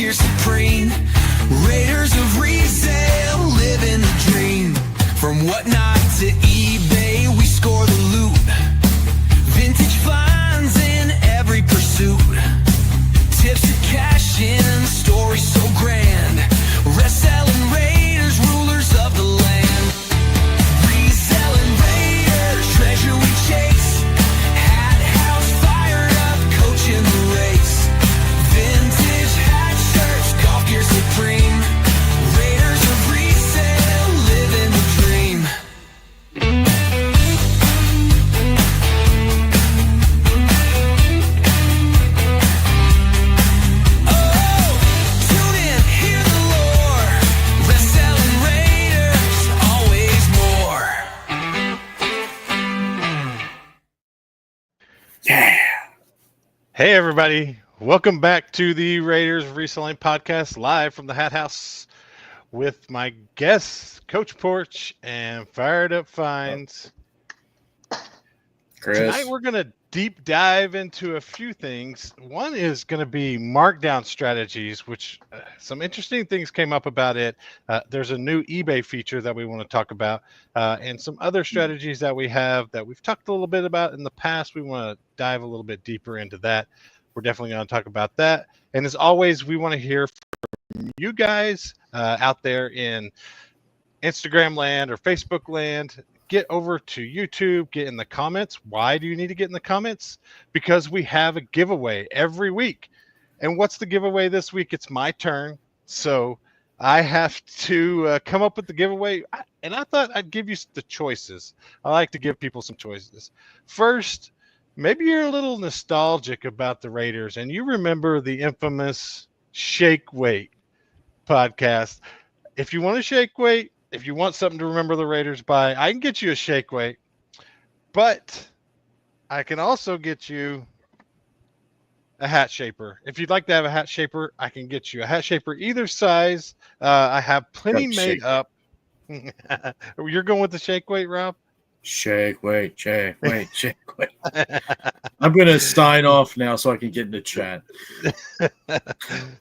you're supreme. Raiders of resale, living the dream. From whatnot to eBay, we score the loot. Vintage finds in every pursuit. Tips to cash in, stories so grand. Reselling raiders, rulers of the land. Reselling raiders, treasure we chase. Hathouse fired up, coaching the race. Vintage hat shirts, golf gear supreme. Raiders of resale, living the dream. Tune in, hear the lore. Reselling raiders, always more. Hey everybody, welcome back to the Raiders Reselling Podcast live from the Hat House with my guests, Coach Porch and Fired Up Finds. Chris. Tonight we're going to deep dive into a few things. One is going to be Markdown Strategies, which some interesting things came up about it. There's a new eBay feature that we want to talk about, and some other strategies that we have that we've talked a little bit about in the past. We want to dive a little bit deeper into that. We're definitely going to talk about that. And as always, we want to hear from you guys out there in Instagram land or Facebook land. Get over to YouTube, get in the comments. Why do you need to get in the comments? Because we have a giveaway every week. And what's the giveaway this week? It's my turn. So I have to come up with the giveaway. And I thought I'd give you the choices. I like to give people some choices. First, maybe you're a little nostalgic about the Raiders and you remember the infamous Shake Weight podcast. If you want a Shake Weight, if you want something to remember the Raiders by, I can get you a Shake Weight, but I can also get you a hat shaper. If you'd like to have a hat shaper, I can get you a hat shaper either size. I have plenty made up. You're going with the Shake Weight, Rob? Shake weight. I'm going to sign off now so I can get in the chat.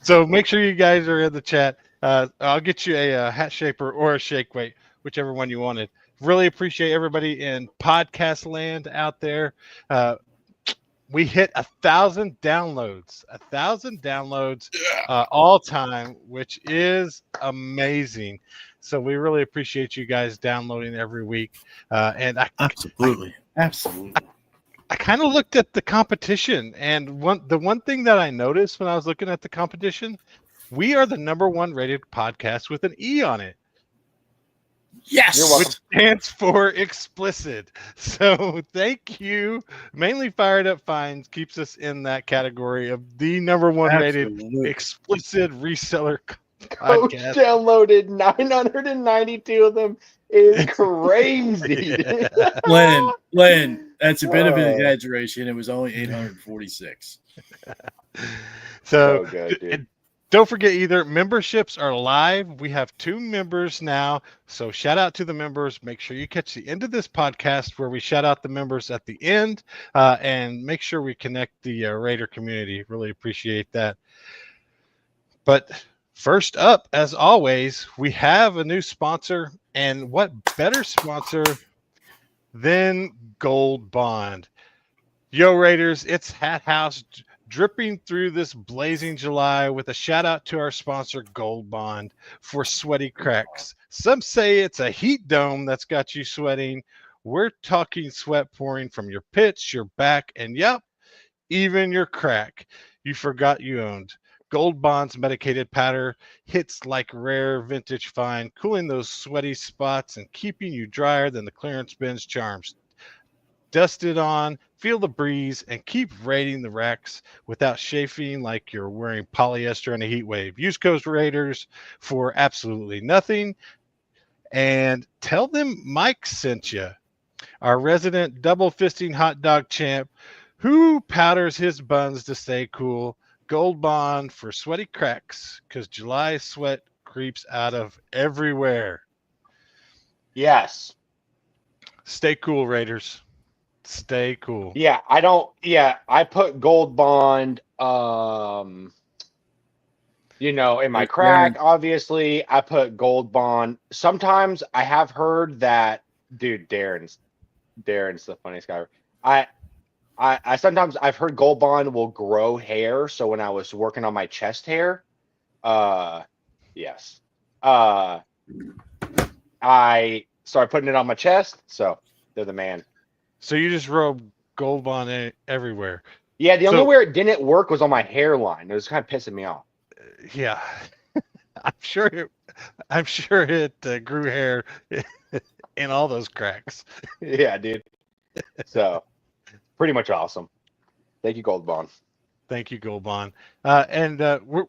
So make sure you guys are in the chat. I'll get you a hat shaper or a Shake Weight, whichever one you wanted. Really appreciate everybody in podcast land out there. We hit 1,000 downloads, all time, which is amazing. So we really appreciate you guys downloading every week. And Absolutely. I kind of looked at the competition, and the one thing that I noticed when I was looking at the competition, we are the #1 rated podcast with an E on it. Yes. Which stands for explicit. So thank you. Mainly Fired Up Finds keeps us in that category of the #1 rated explicit reseller Coach podcast. downloaded 992 of them. Is crazy. Glenn, that's a bit of an exaggeration. It was only 846. So good, dude. Don't forget either, memberships are live. We have 2 members now. So shout out to the members. Make sure you catch the end of this podcast where we shout out the members at the end, and make sure we connect the Raider community. Really appreciate that. But first up, as always, we have a new sponsor, and what better sponsor than Gold Bond? Yo, Raiders, it's Hat House dripping through this blazing July with a shout out to our sponsor, Gold Bond, for sweaty cracks. Some say it's a heat dome that's got you sweating. We're talking sweat pouring from your pits, your back, and yep, even your crack you forgot you owned. Gold Bond's medicated powder hits like rare vintage fine, cooling those sweaty spots and keeping you drier than the clearance bin's charms. Dust it on, feel the breeze, and keep raiding the racks without chafing like you're wearing polyester in a heat wave. Use code Raiders for absolutely nothing. And tell them Mike sent you, our resident double fisting hot dog champ who powders his buns to stay cool. Gold Bond for sweaty cracks, because July sweat creeps out of everywhere. Yes. Stay cool, Raiders. Stay cool. Yeah, I put Gold Bond You know, in my There's crack, Darren. obviously, I put Gold Bond. Sometimes I have heard that, dude, Darren's the funniest guy. I sometimes I've heard Gold Bond will grow hair. So when I was working on my chest hair, yes, I started putting it on my chest. So they're the man. So you just rub Gold Bond everywhere. Yeah, the only So- where it didn't work was on my hairline. It was kind of pissing me off. Yeah, I'm sure it grew hair in all those cracks. Yeah, dude. So pretty much awesome. Thank you, Gold Bond. Thank you, Gold Bond. And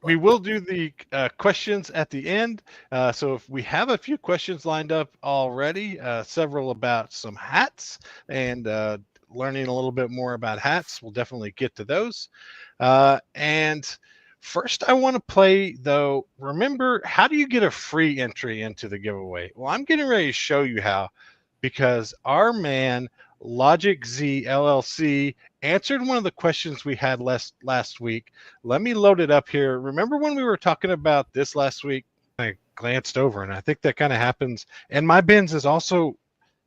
we will do the questions at the end. So if we have a few questions lined up already, several about some hats and learning a little bit more about hats, we'll definitely get to those. And first, I want to play, though, remember, how do you get a free entry into the giveaway? Well, I'm getting ready to show you how, because our man, Logic.Z LLC, answered one of the questions we had last week. Let me load it up here. Remember when we were talking about this last week? I glanced over, and I think that kind of happens. And my bins is also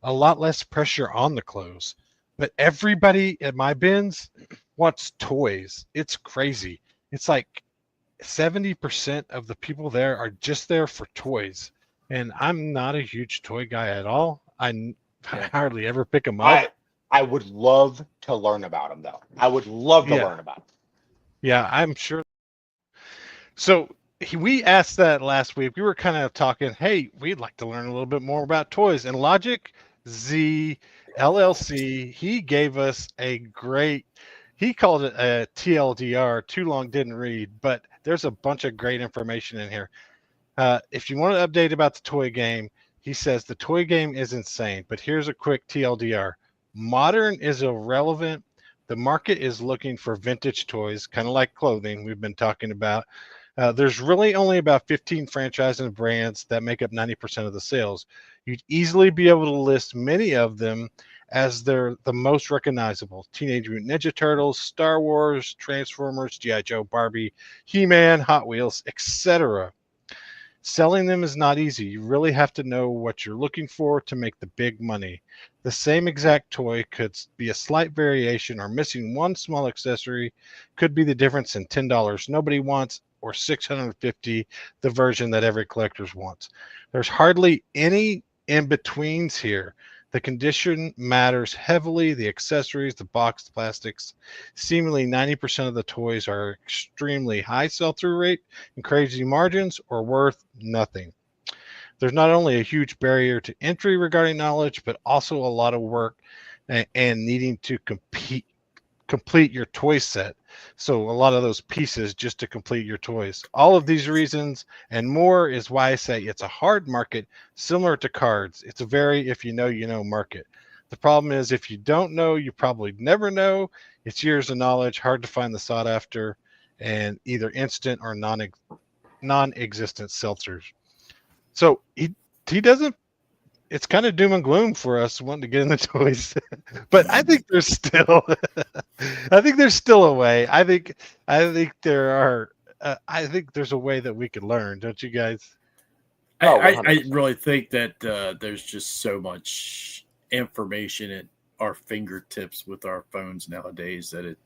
a lot less pressure on the clothes. But everybody at my bins wants toys. It's crazy. It's like 70% of the people there are just there for toys. And I'm not a huge toy guy at all. I hardly ever pick them up. I would love to learn about them, though. I would love to learn about them. Yeah, I'm sure. So we asked that last week. We were kind of talking, hey, we'd like to learn a little bit more about toys. And Logic.Z LLC, he gave us a great, he called it a TLDR, too long didn't read, but there's a bunch of great information in here. If you want to update about the toy game, he says the toy game is insane, but here's a quick TLDR. Modern is irrelevant. The market is looking for vintage toys, kind of like clothing we've been talking about. There's really only about 15 franchises and brands that make up 90% of the sales. You'd easily be able to list many of them as they're the most recognizable. Teenage Mutant Ninja Turtles, Star Wars, Transformers, G.I. Joe, Barbie, He-Man, Hot Wheels, etc. Selling them is not easy. You really have to know what you're looking for to make the big money. The same exact toy could be a slight variation, or missing one small accessory could be the difference in $10 nobody wants or $650, the version that every collector wants. There's hardly any in-betweens here. The condition matters heavily, the accessories, the box, the plastics. Seemingly 90% of the toys are extremely high sell-through rate and crazy margins, or worth nothing. There's not only a huge barrier to entry regarding knowledge, but also a lot of work and needing to complete your toy set. So a lot of those pieces just to complete your toys. All of these reasons and more is why I say it's a hard market, similar to cards. It's a very, if you know market. The problem is, if you don't know, you probably never know. It's years of knowledge, hard to find the sought after, and either instant or non-existent sell-throughs. So he doesn't, it's kind of doom and gloom for us wanting to get in the toys, but I think there's still, a way. I think there's a way that we could learn. Don't you guys? I really think that there's just so much information at our fingertips with our phones nowadays that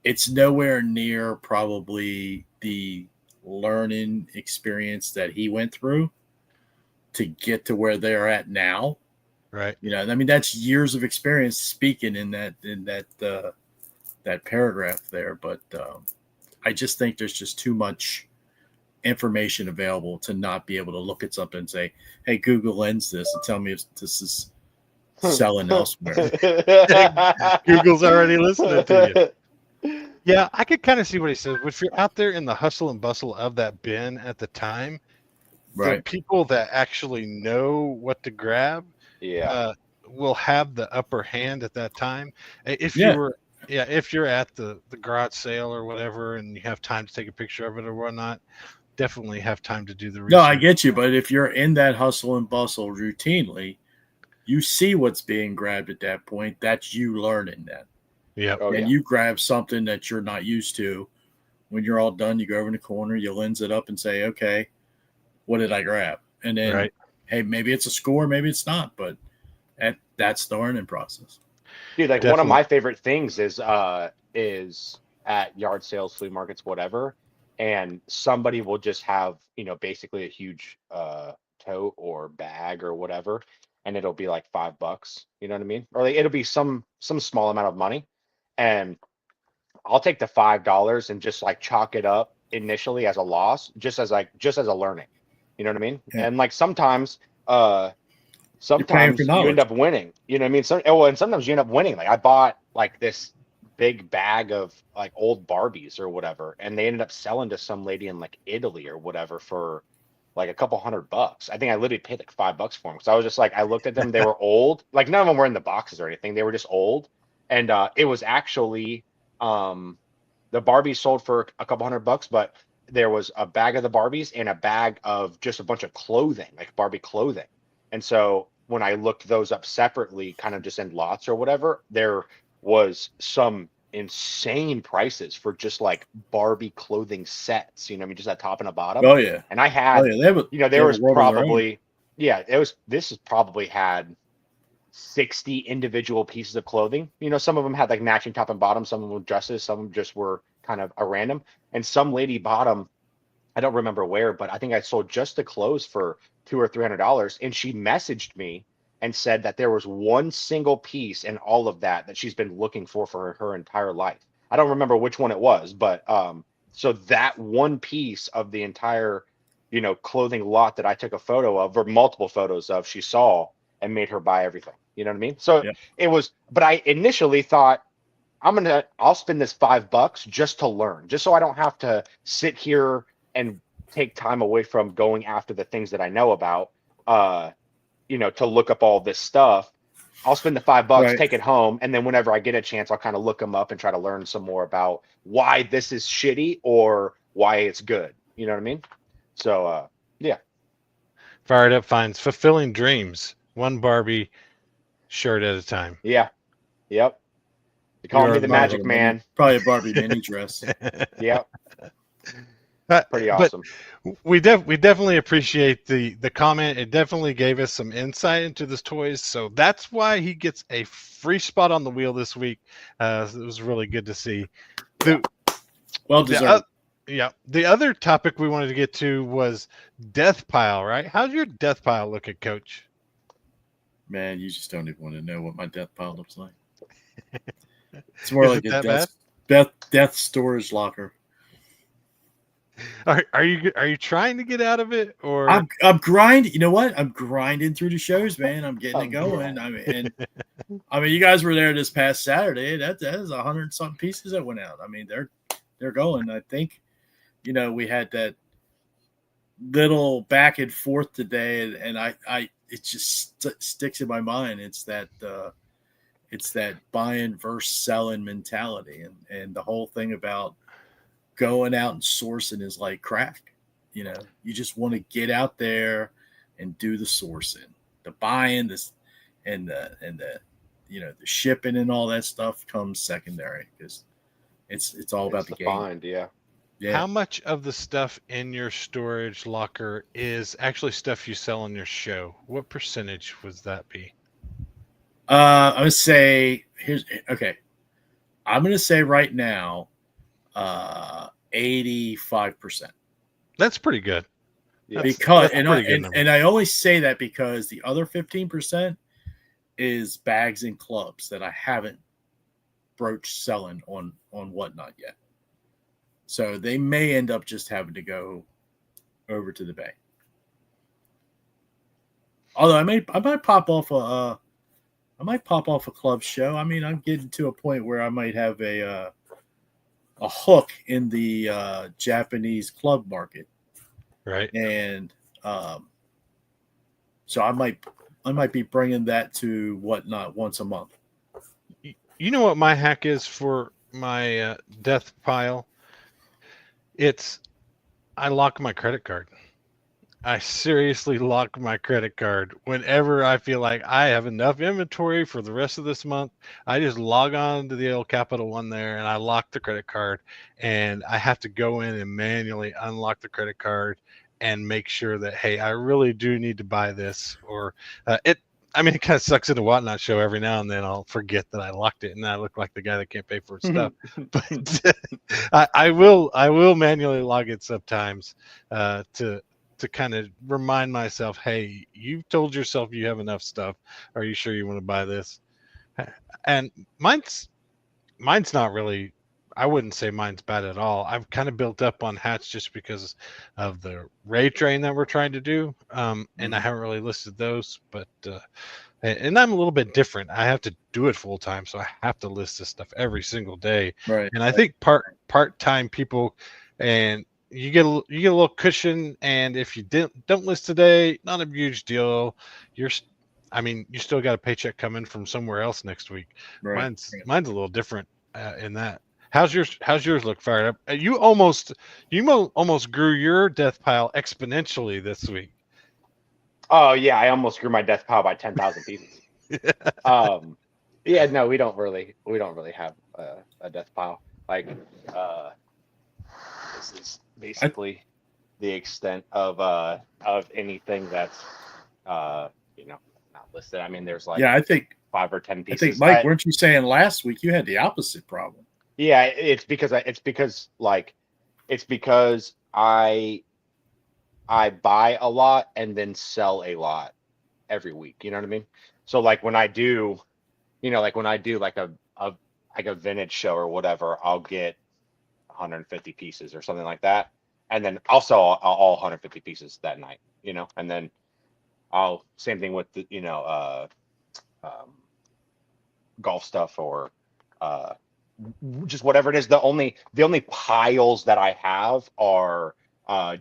it's nowhere near probably the learning experience that he went through to get to where they're at now. Right. You know, I mean, that's years of experience speaking in that paragraph there. But I just think there's just too much information available to not be able to look at something and say, hey, Google Lens this and tell me if this is selling elsewhere. Google's already listening to you. Yeah, I could kind of see what he says. If you're out there in the hustle and bustle of that bin at the time, Right. the people that actually know what to grab will have the upper hand at that time. If you're at the garage sale or whatever and you have time to take a picture of it or whatnot, definitely have time to do the research. No, I get you. But if you're in that hustle and bustle routinely, you see what's being grabbed at that point. That's you learning that. Yeah. Oh, and you grab something that you're not used to, when you're all done, you go over in the corner, you lens it up and say, okay, what did I grab? And then, hey, maybe it's a score, maybe it's not, but that's the learning process. Dude, like one of my favorite things is at yard sales, flea markets, whatever, and somebody will just have, basically a huge tote or bag or whatever, and it'll be like $5, you know what I mean? Or like it'll be some small amount of money, and I'll take the $5 and just like chalk it up initially as a loss, just as a learning. You know what I mean? Yeah. And like sometimes you end up winning. You know what I mean? And sometimes you end up winning. Like I bought like this big bag of like old Barbies or whatever, and they ended up selling to some lady in like Italy or whatever for like a couple $100. I think I literally paid like $5 for them. So I was just like, I looked at them, they were old. Like none of them were in the boxes or anything. They were just old. And it was actually the Barbies sold for a couple $100, but there was a bag of the Barbies and a bag of just a bunch of clothing, like Barbie clothing. And so when I looked those up separately, kind of just in lots or whatever, there was some insane prices for just like Barbie clothing sets, you know what I mean, just that top and a bottom. Oh yeah. And I had, there was probably, this is probably had 60 individual pieces of clothing. Some of them had like matching top and bottom, some of them were dresses, some of them just were kind of a random. And some lady bought them, I don't remember where, but I think I sold just the clothes for $200 or $300. And she messaged me and said that there was one single piece in all of that she's been looking for her entire life. I don't remember which one it was, but so that one piece of the entire, clothing lot that I took a photo of, or multiple photos of, she saw and made her buy everything. You know what I mean? So it was, but I initially thought, I'll spend this $5 just to learn, just so I don't have to sit here and take time away from going after the things that I know about, to look up all this stuff. I'll spend the $5, take it home, and then whenever I get a chance, I'll kind of look them up and try to learn some more about why this is shitty or why it's good. You know what I mean? So, Fired Up finds fulfilling dreams, one Barbie shirt at a time. Yeah. Yep. They call me the Magic Man. Probably a Barbie mini dress. Yep. Pretty awesome. We definitely appreciate the comment. It definitely gave us some insight into this toys. So that's why he gets a free spot on the wheel this week. It was really good to see. Well deserved. The other topic we wanted to get to was death pile, right? How's your death pile looking, Coach? Man, you just don't even want to know what my death pile looks like. It's more like a death storage locker. Are you trying to get out of it, or I'm grinding? You know what? I'm grinding through the shows, man. I'm getting it going. I mean, you guys were there this past Saturday. That is 100 something pieces that went out. I mean, they're going. I think, we had that little back and forth today, and it just sticks in my mind. It's that buying versus selling mentality, and the whole thing about going out and sourcing is like crack. You just want to get out there and do the sourcing, the buying, this and the shipping and all that stuff comes secondary, because it's all about the game. Find, yeah. How much of the stuff in your storage locker is actually stuff you sell on your show? What percentage would that be? I would say I'm going to say right now, 85%. That's pretty good. Because I only say that because the other 15% is bags and clubs that I haven't broached selling on Whatnot yet. So they may end up just having to go over to the Bay. Although I might pop off a club show. I mean, I'm getting to a point where I might have a hook in the Japanese club market, right? And so I might be bringing that to Whatnot once a month. You know what my hack is for my death pile? I lock my credit card. I seriously lock my credit card whenever I feel like I have enough inventory for the rest of this month. I just log on to the old Capital One there and I lock the credit card, and I have to go in and manually unlock the credit card and make sure that, hey, I really do need to buy this, or I mean, it kind of sucks at a Whatnot show every now and then. I'll forget that I locked it and I look like the guy that can't pay for his stuff. But I will manually log it sometimes to kind of remind myself, hey, you've told yourself you have enough stuff. Are you sure you want to buy this? And mine's not really, I wouldn't say mine's bad at all. I've kind of built up on hats just because of the rate train that we're trying to do. And I haven't really listed those, but and I'm a little bit different. I have to do it full time, so I have to list this stuff every single day. Right. And I think part-time people, and you get a little cushion, and if you don't list today, not a huge deal. You still got a paycheck coming from somewhere else next week. Right. Mine's a little different in that. How's yours look fired up? You almost grew your death pile exponentially this week. Oh yeah, I almost grew my death pile by 10,000 pieces. Yeah, no, we don't really have a death pile. Like, this is basically the extent of anything that's not listed. I mean, there's like I think 5 or 10 pieces. I think, Mike, weren't you saying last week you had the opposite problem? Yeah, it's because I buy a lot and then sell a lot every week. You know what I mean? So like when I do, like a vintage show or whatever, I'll get 150 pieces or something like that, and then I'll sell all 150 pieces that night. And then I'll same thing with the golf stuff or just whatever it is. The only piles that I have are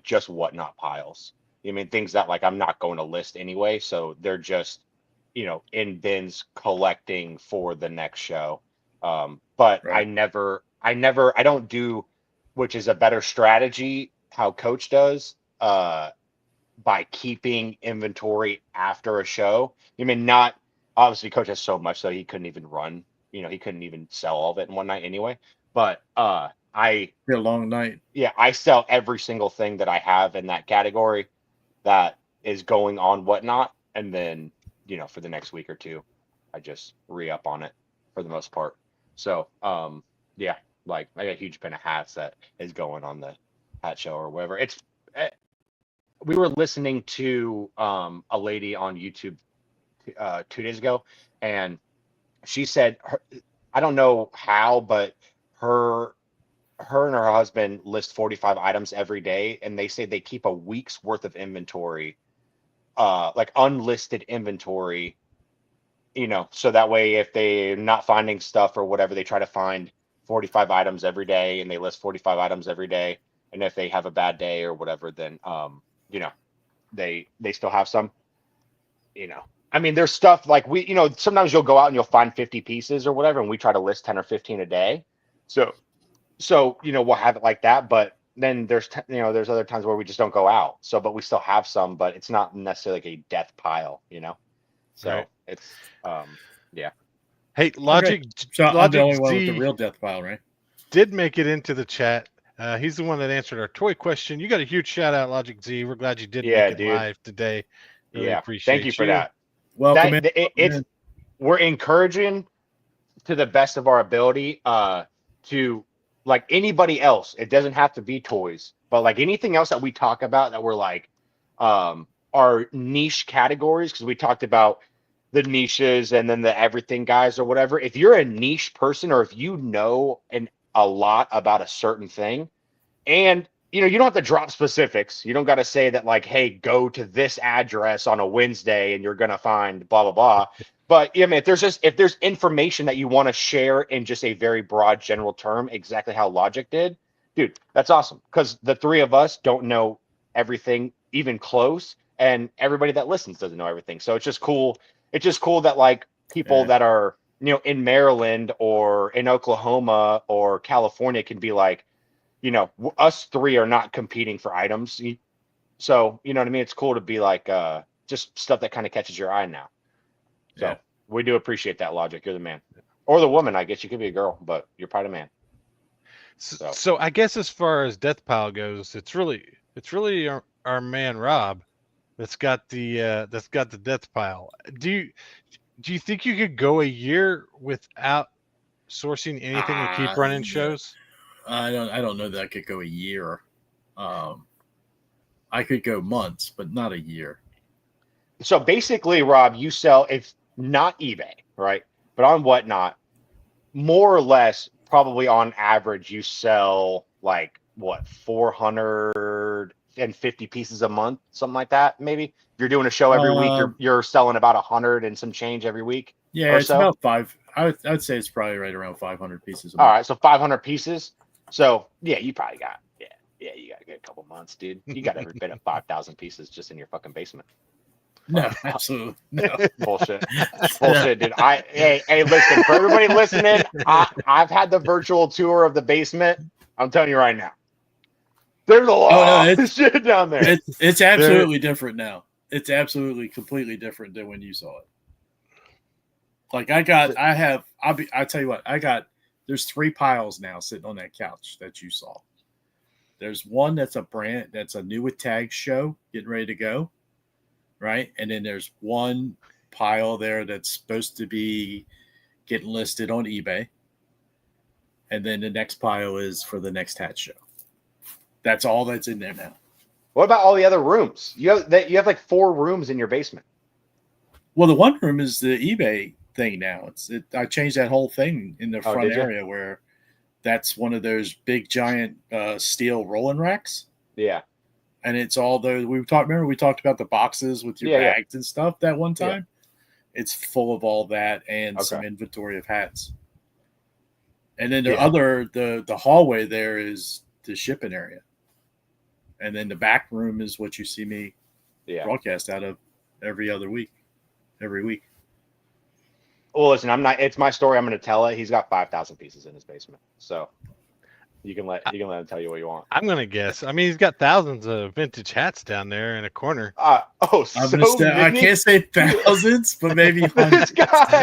just Whatnot piles. I mean, things that like I'm not going to list anyway, so they're just in bins collecting for the next show. But right. I don't do, which is a better strategy, how Coach does, by keeping inventory after a show. I mean, not obviously Coach has so much so he couldn't even run. He couldn't even sell all of it in one night anyway. But a long night. Yeah, I sell every single thing that I have in that category that is going on Whatnot, and then for the next week or two, I just re-up on it for the most part. So yeah, like I got a huge bin of hats that is going on the hat show or whatever. We were listening to a lady on YouTube 2 days ago, and she said I don't know how, but her and her husband list 45 items every day, and they say they keep a week's worth of inventory, like unlisted inventory, so that way if they're not finding stuff or whatever, they try to find 45 items every day, and they list 45 items every day. And if they have a bad day or whatever, then they still have some. I mean, there's stuff like sometimes you'll go out and you'll find 50 pieces or whatever, and we try to list 10 or 15 a day. So we'll have it like that, but then there's other times where we just don't go out. So, but we still have some, but it's not necessarily like a death pile, So right. It's yeah. Hey, Logic. Okay. So I'm the only one with the real death pile, right? Did make it into the chat. He's the one that answered our toy question. You got a huge shout out, Logic Z. We're glad you did make it live today. Really appreciate Thank you for that. Welcome. We're encouraging to the best of our ability to, like anybody else. It doesn't have to be toys, but like anything else that we talk about that we're like our niche categories, because we talked about the niches and then the everything guys or whatever. If you're a niche person, or if you know a lot about a certain thing, and you don't have to drop specifics. You don't got to say that like, hey, go to this address on a Wednesday and you're gonna find blah blah blah. But I mean, if there's information that you want to share in just a very broad general term, exactly how Logic did, dude, that's awesome. Because the three of us don't know everything even close, and everybody that listens doesn't know everything. So it's just cool. It's just cool that like people that are in Maryland or in Oklahoma or California can be like, us three are not competing for items. So, you know what I mean? It's cool to be like, just stuff that kind of catches your eye now. So Yeah. we do appreciate that logic. You're the man. Or the woman, I guess you could be a girl, but you're probably a man. So I guess as far as Death Pile goes, it's really our man Rob that's got the Death Pile. Do you think you could go a year without sourcing anything to keep running shows? I don't know that I could go a year. I could go months, but not a year. So basically, Rob, you sell, it's not eBay, right? But on Whatnot, more or less, probably on average, you sell like what, 450 pieces a month, something like that. Maybe if you're doing a show every week, you're selling about 100 and some change every week. Yeah, it's about five. I'd say it's probably right around 500 pieces a month. All right, so 500 pieces. So yeah, you probably got you got a good couple months, dude. You got every bit of 5,000 pieces just in your fucking basement. No, absolutely no. Bullshit, dude. Hey, listen, for everybody listening, I've had the virtual tour of the basement. I'm telling you right now, there's a lot of shit down there. It's absolutely different now. It's absolutely completely different than when you saw it. Like I'll tell you what, there's 3 piles now sitting on that couch that you saw. There's one that's a new with tags show getting ready to go. Right. And then there's one pile there that's supposed to be getting listed on eBay. And then the next pile is for the next hat show. That's all that's in there now. What about all the other rooms? You have like 4 rooms in your basement. Well, the one room is the eBay thing now. I changed that whole thing in the front area where that's one of those big giant steel rolling racks. Yeah. And it's all those we talked about the boxes with your bags and stuff that one time. Yeah. It's full of all that and some inventory of hats. And then the hallway there is the shipping area. And then the back room is what you see me broadcast out of every week. Well, listen, it's my story. I'm going to tell it. He's got 5,000 pieces in his basement. So you can let him tell you what you want. I'm going to guess. I mean, he's got thousands of vintage hats down there in a corner. I can't say thousands, but maybe hundreds.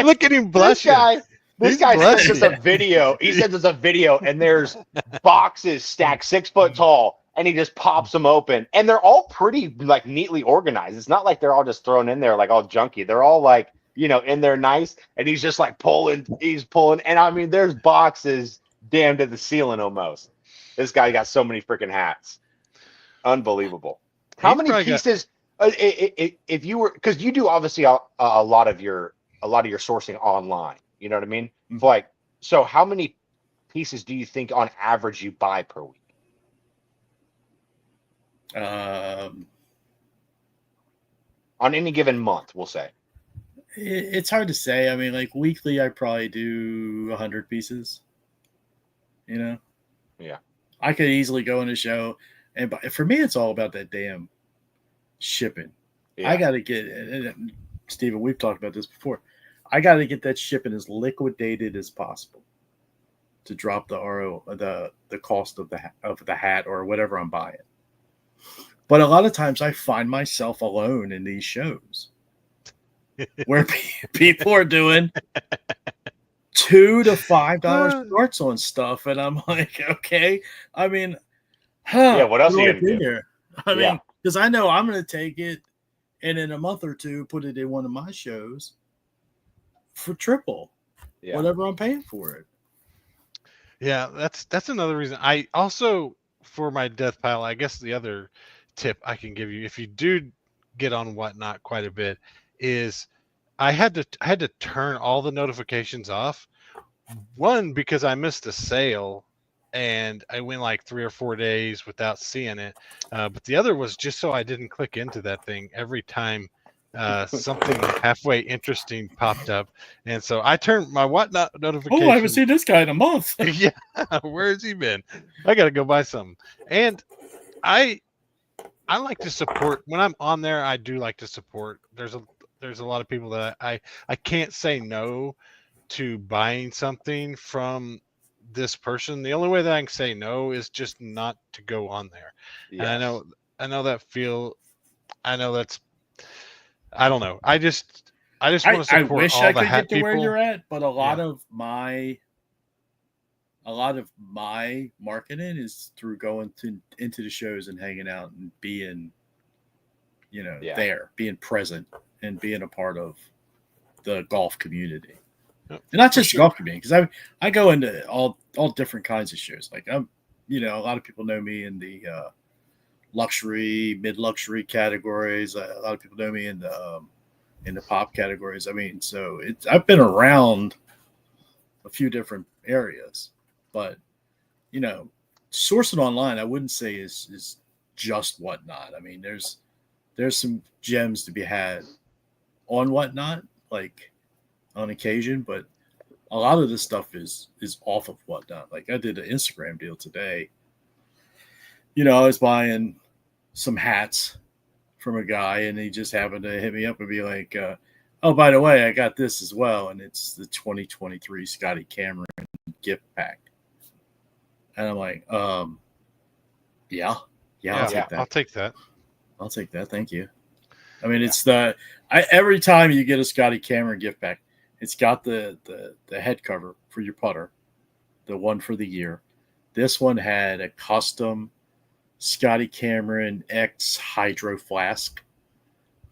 Look at him blushing. This guy sends us a video. He sends us a video, and there's boxes stacked 6 foot tall, and he just pops them open, and they're all pretty like neatly organized. It's not like they're all just thrown in there like all junky. They're all like, in there nice, and he's just like pulling, and I mean, there's boxes damn to the ceiling almost. This guy got so many freaking hats. Unbelievable. How many pieces, if you were, because you do obviously a lot of your sourcing online, you know what I mean? Mm-hmm. Like, so how many pieces do you think on average you buy per week? On any given month, we'll say. It's hard to say. I mean, like weekly, I probably do 100 pieces. Yeah. I could easily go in a show, and for me, it's all about that damn shipping. Yeah. I got to get, Stephen, we've talked about this before. I got to get that shipping as liquidated as possible to drop the cost of the hat or whatever I'm buying. But a lot of times I find myself alone in these shows where people are doing $2 to $5 shorts on stuff, and I'm like, okay. I mean, what else are you gonna do here? I mean, because I know I'm going to take it and in a month or two put it in one of my shows for triple whatever I'm paying for it. Yeah, that's another reason. I also, for my death pile, I guess the other tip I can give you, if you do get on Whatnot quite a bit, is I had to turn all the notifications off. One, because I missed a sale and I went like 3 or 4 days without seeing it. But the other was just so I didn't click into that thing every time something halfway interesting popped up. And so I turned my Whatnot notification. Oh, I haven't seen this guy in a month. Yeah, where has he been? I got to go buy something. And I like to support when I'm on there. I do like to support. There's a lot of people that I can't say no to buying something from this person. The only way that I can say no is just not to go on there. Yes. And I know that's, I don't know. I just want to I support wish all I the could hat get to where people. you're at, but a lot Yeah. of my marketing is through going into the shows and hanging out and being, there, being present and being a part of the golf community. Yep, And not for just sure. golf community, because I go into all different kinds of shows. Like a lot of people know me in the luxury, mid-luxury categories. A lot of people know me in the pop categories. I mean, so I've been around a few different areas, but sourcing online, I wouldn't say is just Whatnot. I mean, there's some gems to be had on Whatnot, like on occasion, but a lot of this stuff is off of Whatnot. Like I did an Instagram deal today. I was buying some hats from a guy, and he just happened to hit me up and be like, oh, by the way, I got this as well, and it's the 2023 Scotty Cameron gift pack. And I'm like, yeah, I'll take that. I'll take that. Thank you. I mean, it's every time you get a Scotty Cameron gift pack, it's got the head cover for your putter, the one for the year. This one had a custom Scotty Cameron X hydro flask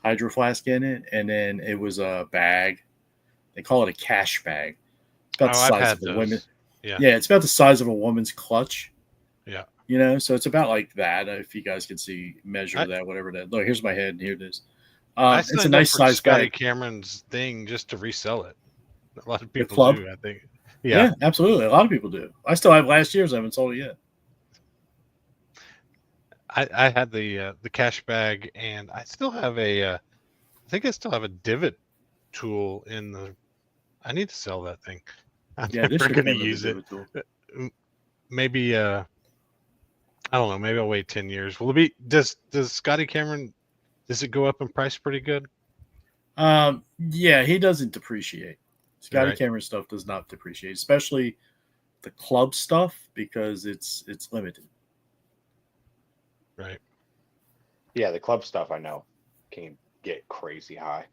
in it, and then it was a bag. They call it a cash bag. It's about the size of a woman. Yeah, it's about the size of a woman's clutch. Yeah. So it's about like that. If you guys can see, measure that, whatever that. Look, here's my head, and here it is. It's a nice size Scotty bag. Cameron's thing just to resell it. A lot of people do, I think. Yeah, absolutely. A lot of people do. I still have last year's. I haven't sold it yet. I had the cash bag, and I still have I think I still have a divot tool in the. I need to sell that thing. I'm never going to use it. Maybe I don't know. Maybe I'll wait 10 years. Will it be? Does Scotty Cameron? Does it go up in price pretty good? Yeah, he doesn't depreciate. Scotty Cameron stuff does not depreciate, especially the club stuff, because it's limited. Right. Yeah, the club stuff I know can get crazy high,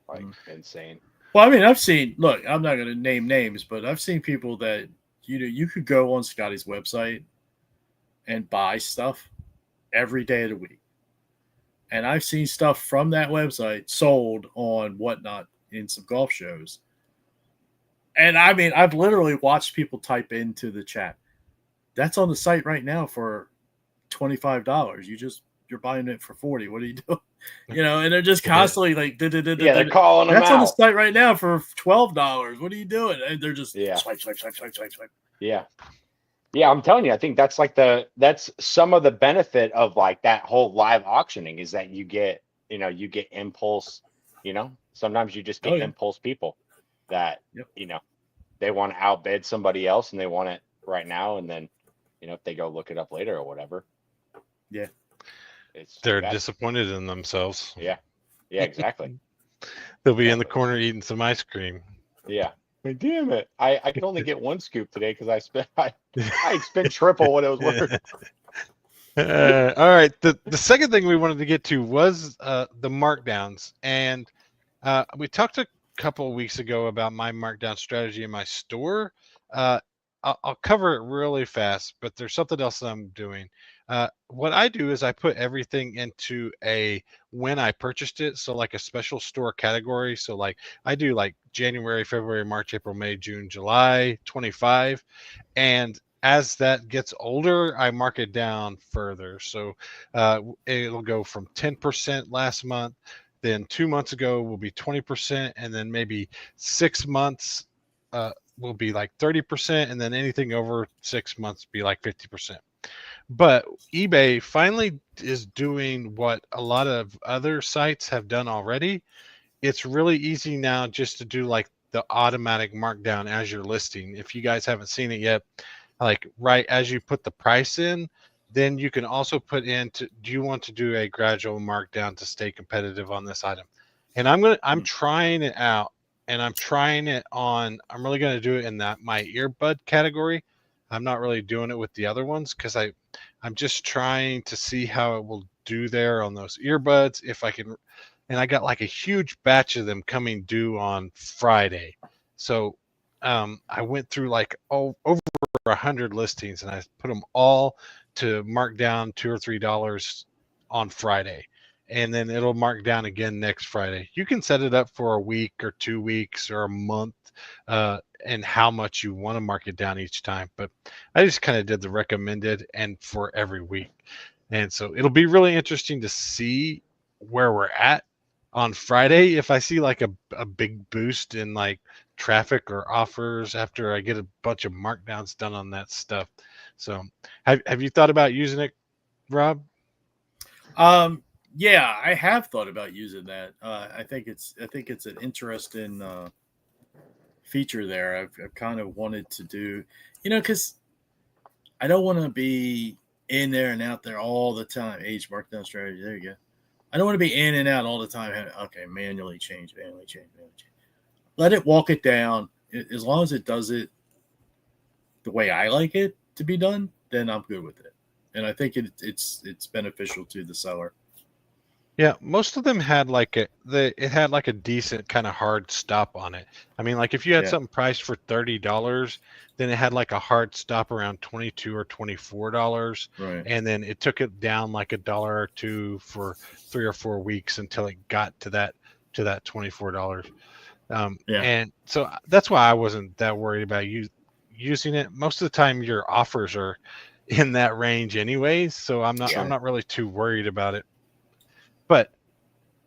like insane. Well, I mean, I've seen. Look, I'm not going to name names, but I've seen people that you could go on Scotty's website and buy stuff every day of the week. And I've seen stuff from that website sold on Whatnot in some golf shows. And I mean, I've literally watched people type into the chat, that's on the site right now for $25. You're buying it for $40. What are you doing? And they're just constantly like, they're calling them out. That's on the site right now for $12. What are you doing? And they're just swipe. Yeah. Yeah, I'm telling you, I think that's that's some of the benefit of like that whole live auctioning is that you get impulse, sometimes you just get impulse people that, they want to outbid somebody else and they want it right now. And then, if they go look it up later or whatever. Yeah. They're disappointed in themselves. Yeah. Yeah, exactly. They'll be in the corner eating some ice cream. Yeah. Like, damn it. I could only get one scoop today because I spent triple what it was worth. All right. The second thing we wanted to get to was the markdowns. And we talked a couple of weeks ago about my markdown strategy in my store. I'll cover it really fast, but there's something else that I'm doing. What I do is I put everything into when I purchased it. So like a special store category. So like I do like January, February, March, April, May, June, July, 25. And as that gets older, I mark it down further. So it'll go from 10% last month. Then 2 months ago will be 20%. And then maybe 6 months will be like 30%. And then anything over 6 months be like 50%. But eBay finally is doing what a lot of other sites have done already. It's really easy now just to do like the automatic markdown as you're listing. If you guys haven't seen it yet, like right as you put the price in, then you can also put in do you want to do a gradual markdown to stay competitive on this item? And I'm trying it out, and I'm really going to do it in my earbud category. I'm not really doing it with the other ones because I'm just trying to see how it will do there on those earbuds. If I can, and I got like a huge batch of them coming due on Friday. So I went through like over 100 listings, and I put them all to mark down $2 or $3 on Friday, and then it'll mark down again next Friday. You can set it up for a week or 2 weeks or a month, and how much you want to mark it down each time. But I just kind of did the recommended and for every week. And so it'll be really interesting to see where we're at on Friday. If I see like a big boost in like traffic or offers after I get a bunch of markdowns done on that stuff. So have you thought about using it, Rob? Yeah, I have thought about using that. I think it's an interesting feature there. I've kind of wanted to do, because I don't want to be in there and out there all the time. Age markdown strategy. There you go. I don't want to be in and out all the time. Okay, manually change. Let it walk it down. As long as it does it the way I like it to be done, then I'm good with it. And I think it's beneficial to the seller. Yeah, most of them had it had like a decent kind of hard stop on it. I mean, like if you had something priced for $30, then it had like a hard stop around $22 or $24, right? And then it took it down like $1 or $2 for 3 or 4 weeks until it got to that $24. And so that's why I wasn't that worried about using it. Most of the time, your offers are in that range anyways, so I'm not really too worried about it. But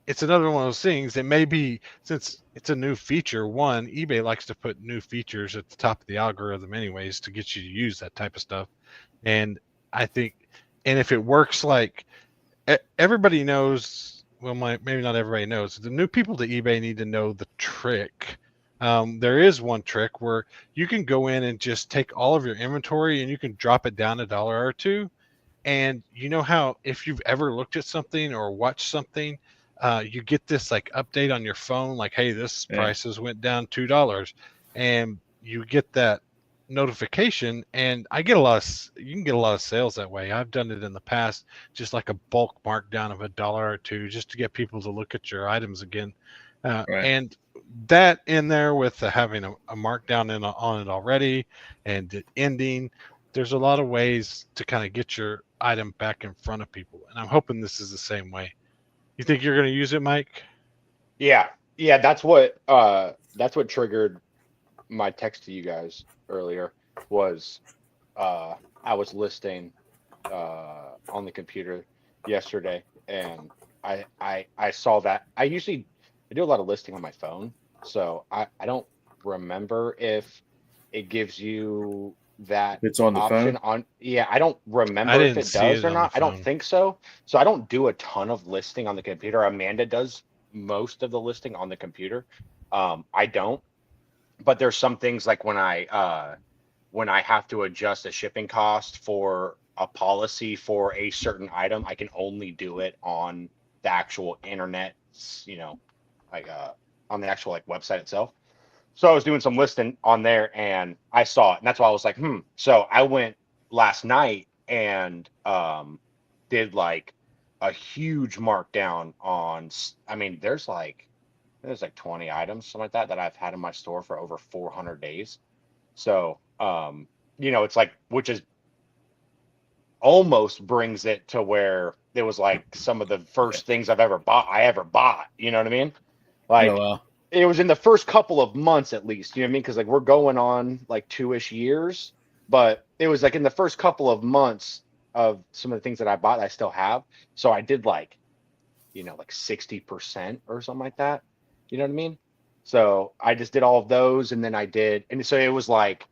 it's another one of those things. It may be, since it's a new feature, eBay likes to put new features at the top of the algorithm anyways to get you to use that type of stuff. And I think, and if it works, like everybody knows, well, maybe not everybody knows, the new people to eBay need to know the trick. There is one trick where you can go in and just take all of your inventory and you can drop it down $1 or $2. And you know how if you've ever looked at something or watched something, you get this like update on your phone, like, hey, this prices went down $2, and you get that notification. And you can get a lot of sales that way. I've done it in the past, just like a bulk markdown of $1 or $2, just to get people to look at your items again. And that in there with having a markdown on it already and it ending, there's a lot of ways to kind of get your item back in front of people. And I'm hoping this is the same way. You think you're going to use it, Mike? Yeah. That's what triggered my text to you guys earlier was, I was listing, on the computer yesterday, and I saw that I do a lot of listing on my phone. So I don't remember if it gives you that it's on the option phone. I don't remember if it does or not. I don't think so. So I don't do a ton of listing on the computer. Amanda does most of the listing on the computer. I don't, but there's some things like when I have to adjust a shipping cost for a policy for a certain item, I can only do it on the actual internet, on the actual like website itself. So I was doing some listing on there and I saw it, and that's why I was like, So I went last night and did like a huge markdown on, there's like 20 items, something like that I've had in my store for over 400 days. So, it's like, which is almost brings it to where it was like some of the first things I ever bought. You know what I mean? Like, it was in the first couple of months at least, you know what I mean? Because like we're going on like 2-ish years, but it was like in the first couple of months of some of the things that I bought that I still have. So I did like 60% or something like that. You know what I mean? So I just did all of those, and then and so it was like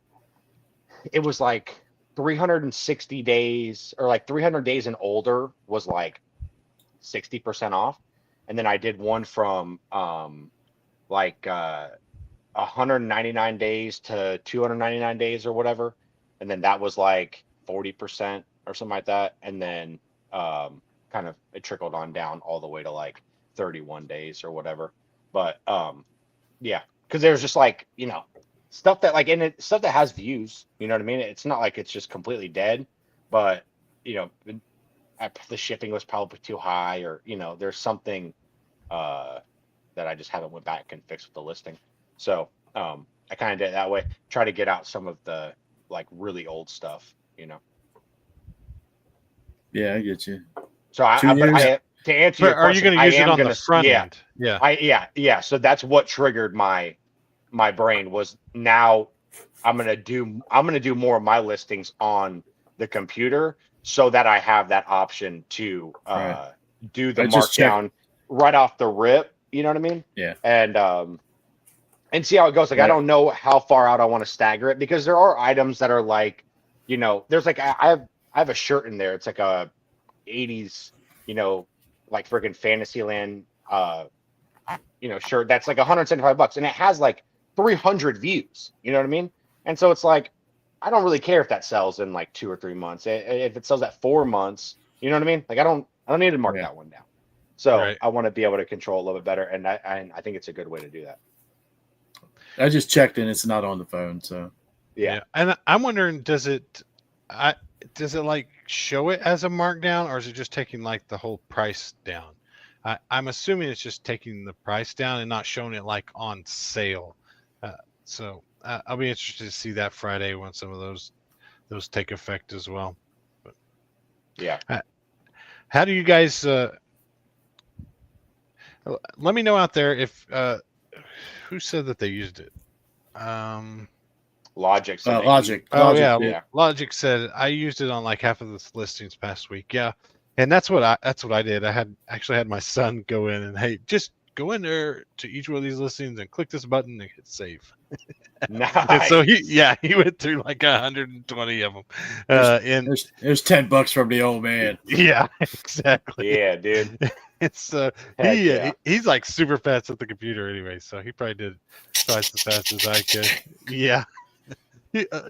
360 days, or like 300 days and older was like 60% off. And then I did one from 199 days to 299 days or whatever, and then that was like 40% or something like that. And then kind of it trickled on down all the way to like 31 days or whatever. But because there's just like stuff that like stuff that has views, you know what I mean? It's not like it's just completely dead, but the shipping was probably too high, or there's something that I just haven't went back and fixed with the listing. So I kind of did it that way. Try to get out some of the like really old stuff. Yeah, I get you. So to answer your question, are you going to use it on the front end? Yeah. So that's what triggered my brain was now I'm gonna do more of my listings on the computer so that I have that option to do the markdown right off the rip. You know what I mean? Yeah. And see how it goes. Like, I don't know how far out I want to stagger it, because there are items that are like, there's like I have a shirt in there. It's like a 80s, like freaking Fantasyland shirt that's like $175, and it has like 300 views. You know what I mean? And so it's like, I don't really care if that sells in like 2 or 3 months. If it sells at 4 months, you know what I mean? Like, I don't need to mark that one down. So I want to be able to control it a little bit better, and I think it's a good way to do that. I just checked and it's not on the phone, so yeah. And I'm wondering, does it like show it as a markdown, or is it just taking like the whole price down? I'm assuming it's just taking the price down and not showing it like on sale. So I'll be interested to see that Friday when some of those take effect as well. But, yeah. How do you guys? Let me know out there if who said that they used it. Logic. Logic. Yeah. Logic said I used it on like half of the listings past week. Yeah, and that's what I did. I had my son go in and, hey, just go in there to each one of these listings and click this button and hit save. Nice. And so he went through like 120 of them. There's $10 from the old man. Yeah, exactly. Yeah, dude. It's yeah. He's like super fast at the computer anyway, so he probably did twice as fast as I could. Yeah.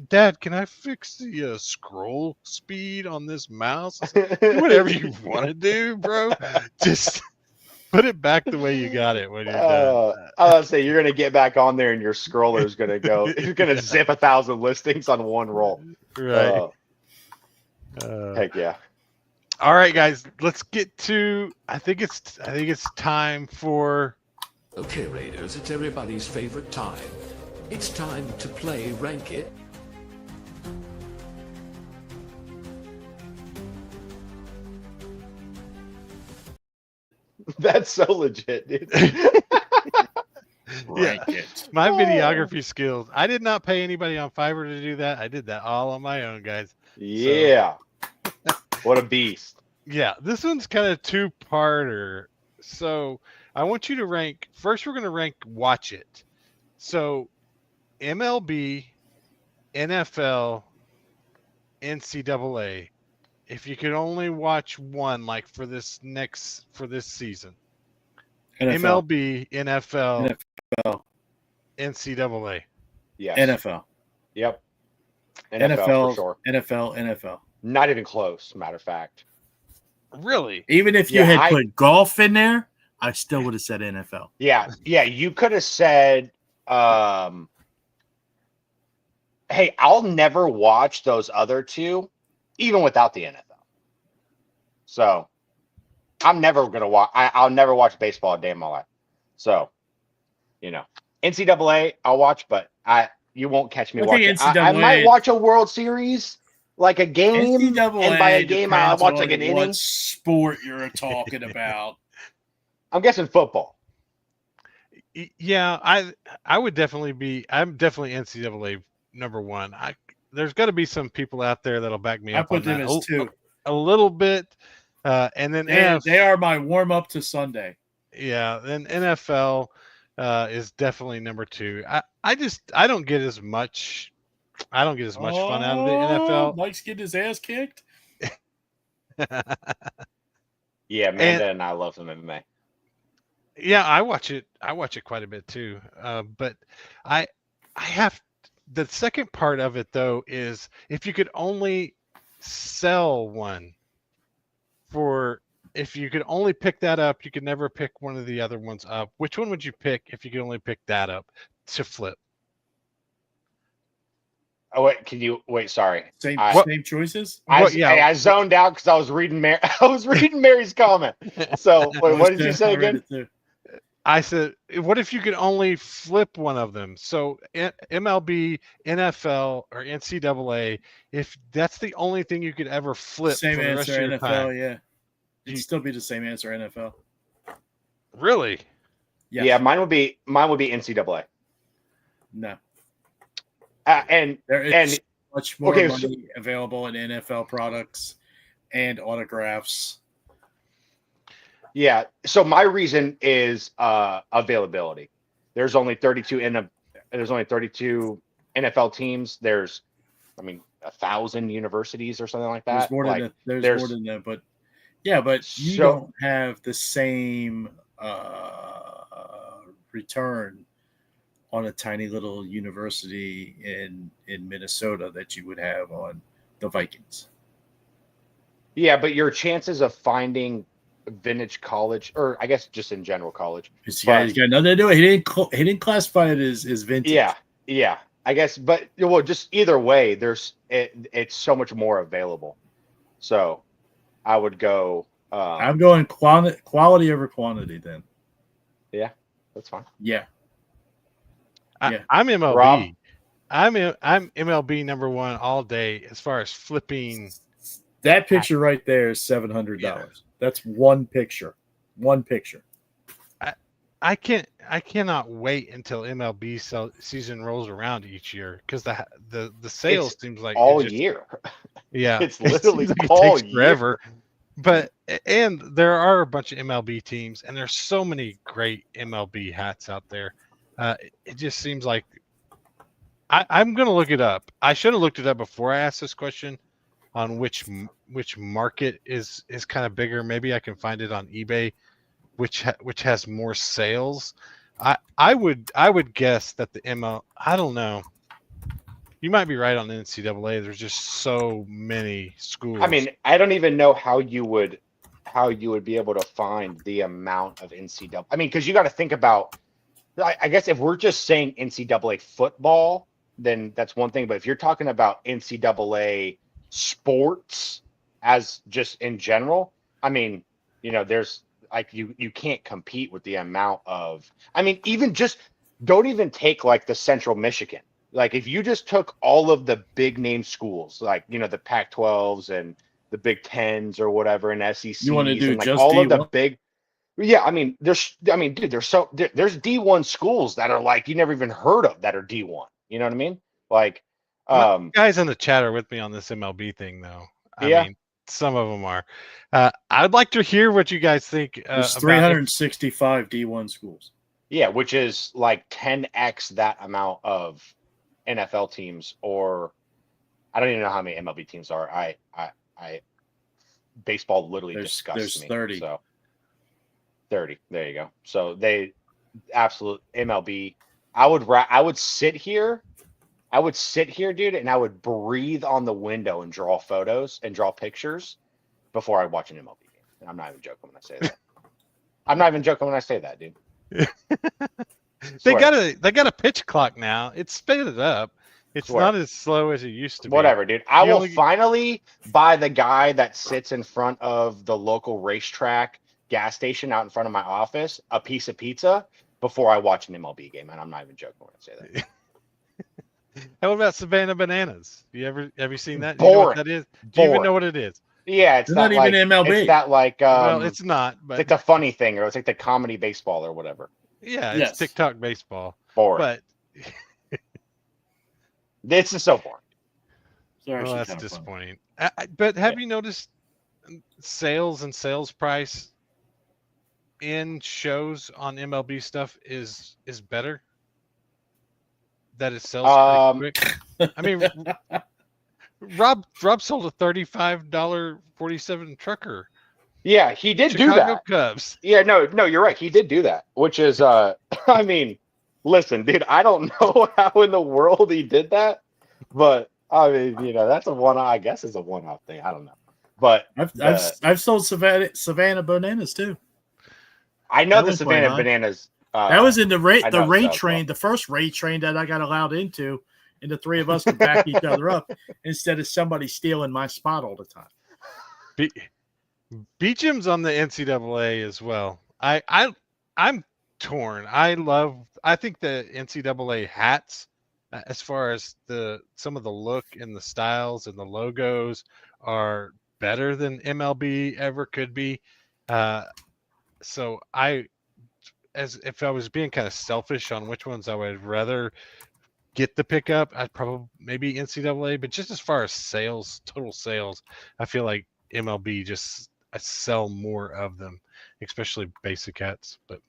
Dad, can I fix the scroll speed on this mouse? Whatever you want to do, bro. Just put it back the way you got it when you're done. I was say, you're gonna get back on there and your scroller is gonna go. You're gonna zip 1,000 listings on one roll. Right. Heck yeah. All right, guys. Let's get to. I think it's time for. Okay, Raiders, it's everybody's favorite time. It's time to play Rank It. That's so legit, dude. Rank It. My videography skills. I did not pay anybody on Fiverr to do that. I did that all on my own, guys. Yeah. So, what a beast. Yeah, this one's kind of two-parter. So I want you to rank. First, we're going to rank Watch It. So MLB, NFL, NCAA. If you could only watch one, like for this season, MLB, NFL, NCAA. Yes. NFL. Yep. NFL for sure. NFL. Not even close, matter of fact. Really? Even if you had put golf in there, I still would have said NFL. Yeah. You could have said, hey, I'll never watch those other two, even without the NFL. So I'm never going to watch. I'll never watch baseball a day in my life. So, NCAA I'll watch, but you won't catch me watching. I might watch a World Series, like a game, NCAA, and by a game I'll watch like an inning. What sport you're talking about? I'm guessing football. Yeah, I would definitely be. I'm definitely NCAA number one. There's got to be some people out there that'll back me up. I put them as two. A little bit, and then they are my warm up to Sunday. Yeah, then NFL is definitely number two. I don't get as much. I don't get as much fun out of the NFL. Mike's getting his ass kicked. Yeah, Amanda and I love some MMA. Yeah, I watch it. I watch it quite a bit too. But I have the second part of it though is if you could only sell one if you could only pick that up, you could never pick one of the other ones up. Which one would you pick if you could only pick that up to flip? Oh wait, can you wait? Sorry, Same choices. I zoned out because I was reading I was reading Mary's comment. So wait, what did you say again? I said, what if you could only flip one of them? So MLB, NFL, or NCAA, if that's the only thing you could ever flip Same for the rest answer, of your NFL, time. yeah. It'd still be the same answer, NFL. Really? Yes. Yeah, mine would be NCAA. No. And there is much more money available in NFL products and autographs. Yeah. So my reason is availability. There's only 32 NFL teams. There's, 1,000 universities or something like that. There's more than that, but yeah, but you don't have the same return on a tiny little university in Minnesota that you would have on the Vikings. Yeah, but your chances of finding vintage college, or I guess just in general college, he's got nothing to do it. He didn't classify it as vintage. Yeah. I guess, but well, just either way, it's so much more available. So I would go. I'm going quality over quantity then. Yeah, that's fine. Yeah. I'm MLB. Rob? I'm MLB number one all day as far as flipping. That picture right there is $700. Yeah. That's one picture. One picture. I cannot wait until MLB season rolls around each year because the sales seems like all year. Yeah, it's literally like all it takes forever. But and there are a bunch of MLB teams, and there's so many great MLB hats out there. It just seems like I'm going to look it up. I should have looked it up before I asked this question on which market is kind of bigger. Maybe I can find it on eBay, which has more sales. I would guess that the ML. I don't know. You might be right on the NCAA. There's just so many schools. I don't even know how you would be able to find the amount of NCAA. Because you got to think about. I guess if we're just saying NCAA football, then that's one thing. But if you're talking about NCAA sports as just in general, there's you can't compete with the amount of. Even just don't even take like the Central Michigan. Like if you just took all of the big name schools, like the Pac-12s and the Big Tens or whatever, and SEC, you want to do and just all D1? Of the big. Yeah, there's D1 schools that are like you never even heard of that are D1. You know what I mean? Like, guys in the chat are with me on this MLB thing, though. Some of them are. I'd like to hear what you guys think. There's 365 D1 schools. Yeah, which is like 10x that amount of NFL teams, or I don't even know how many MLB teams are. I baseball literally disgusts me. 30. So 30. There you go. So they absolute MLB. I would sit here, dude, and I would breathe on the window and draw photos and draw pictures before I watch an MLB game. And I'm not even joking when I say that. I'm not even joking when I say that, dude. They got a pitch clock now. It's sped up. It's not as slow as it used to be. Whatever, dude. I will finally buy the guy that sits in front of the local racetrack gas station out in front of my office a piece of pizza before I watch an MLB game, and I'm not even joking when I say that. How about Savannah Bananas? Have you seen that? Boring. You know what that is? Do you even know what it is? Yeah, it's not even MLB. It's that like well, it's not, but it's like the funny thing, or it's like the comedy baseball or whatever. Yeah, it's TikTok baseball. Boring. But this is so boring. Well, that's disappointing. But have you noticed sales and sales price in shows on MLB stuff is better? That it sells pretty quick. Rob sold a $35.47 trucker. Yeah, he did Chicago do that. Cubs. Yeah, no, you're right. He did do that, which is listen, dude, I don't know how in the world he did that, but that's I guess it's a one-off thing. I don't know. But I've sold Savannah Bananas too. I know the Savannah Bananas. That was in the rate train, the first rate train that I got allowed into, and the three of us can back each other up instead of somebody stealing my spot all the time. Beecham's on the NCAA as well. I'm torn. I think the NCAA hats, as far as some of the look and the styles and the logos, are better than MLB ever could be. So as if I was being kind of selfish on which ones I would rather get the pickup, I'd probably maybe NCAA. But just as far as sales, total sales, I feel like MLB I sell more of them, especially basic hats. But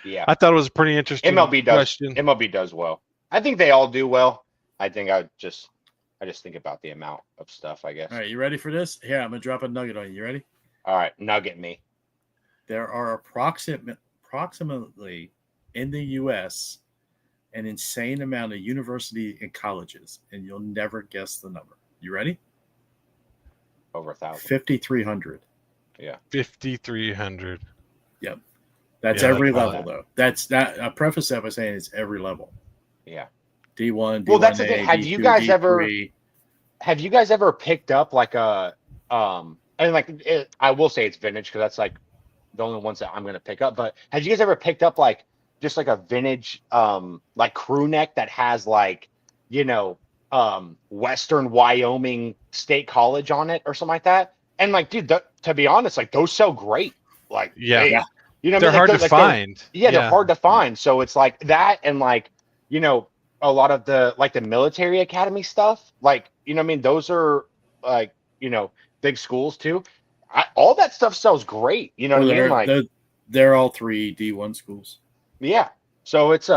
Yeah, I thought it was a pretty interesting question. MLB does well. I think they all do well. I think I just think about the amount of stuff, I guess. All right, you ready for this? Here, I'm gonna drop a nugget on you. You ready? All right, nugget me. There are approximately in the U.S. an insane amount of university and colleges, and you'll never guess the number. You ready? Over 1,000. 5,300. Yeah. 5,300. Yep. That's Yeah, every that's level, though. That's that. I preface that by saying it's every level. Yeah. D1, D1A, Well, that's the thing. Have you guys D3. ever picked up like a and like I will say it's vintage because that's like the only ones that I'm gonna pick up. But have you guys ever picked up like just like a vintage like crew neck that has like, you know, Western Wyoming State College on it or something like that? And like, dude, to be honest, like those sell great. Like, Yeah. you know, They're what I mean? hard Like, to find. they're hard to find. So it's like that, and like, you know, a lot of the like the military academy stuff, like, you know what I mean? Those are like, you know, big schools too. All that stuff sells great. You know what I mean? Like they're all 3 D1 schools. Yeah. So it's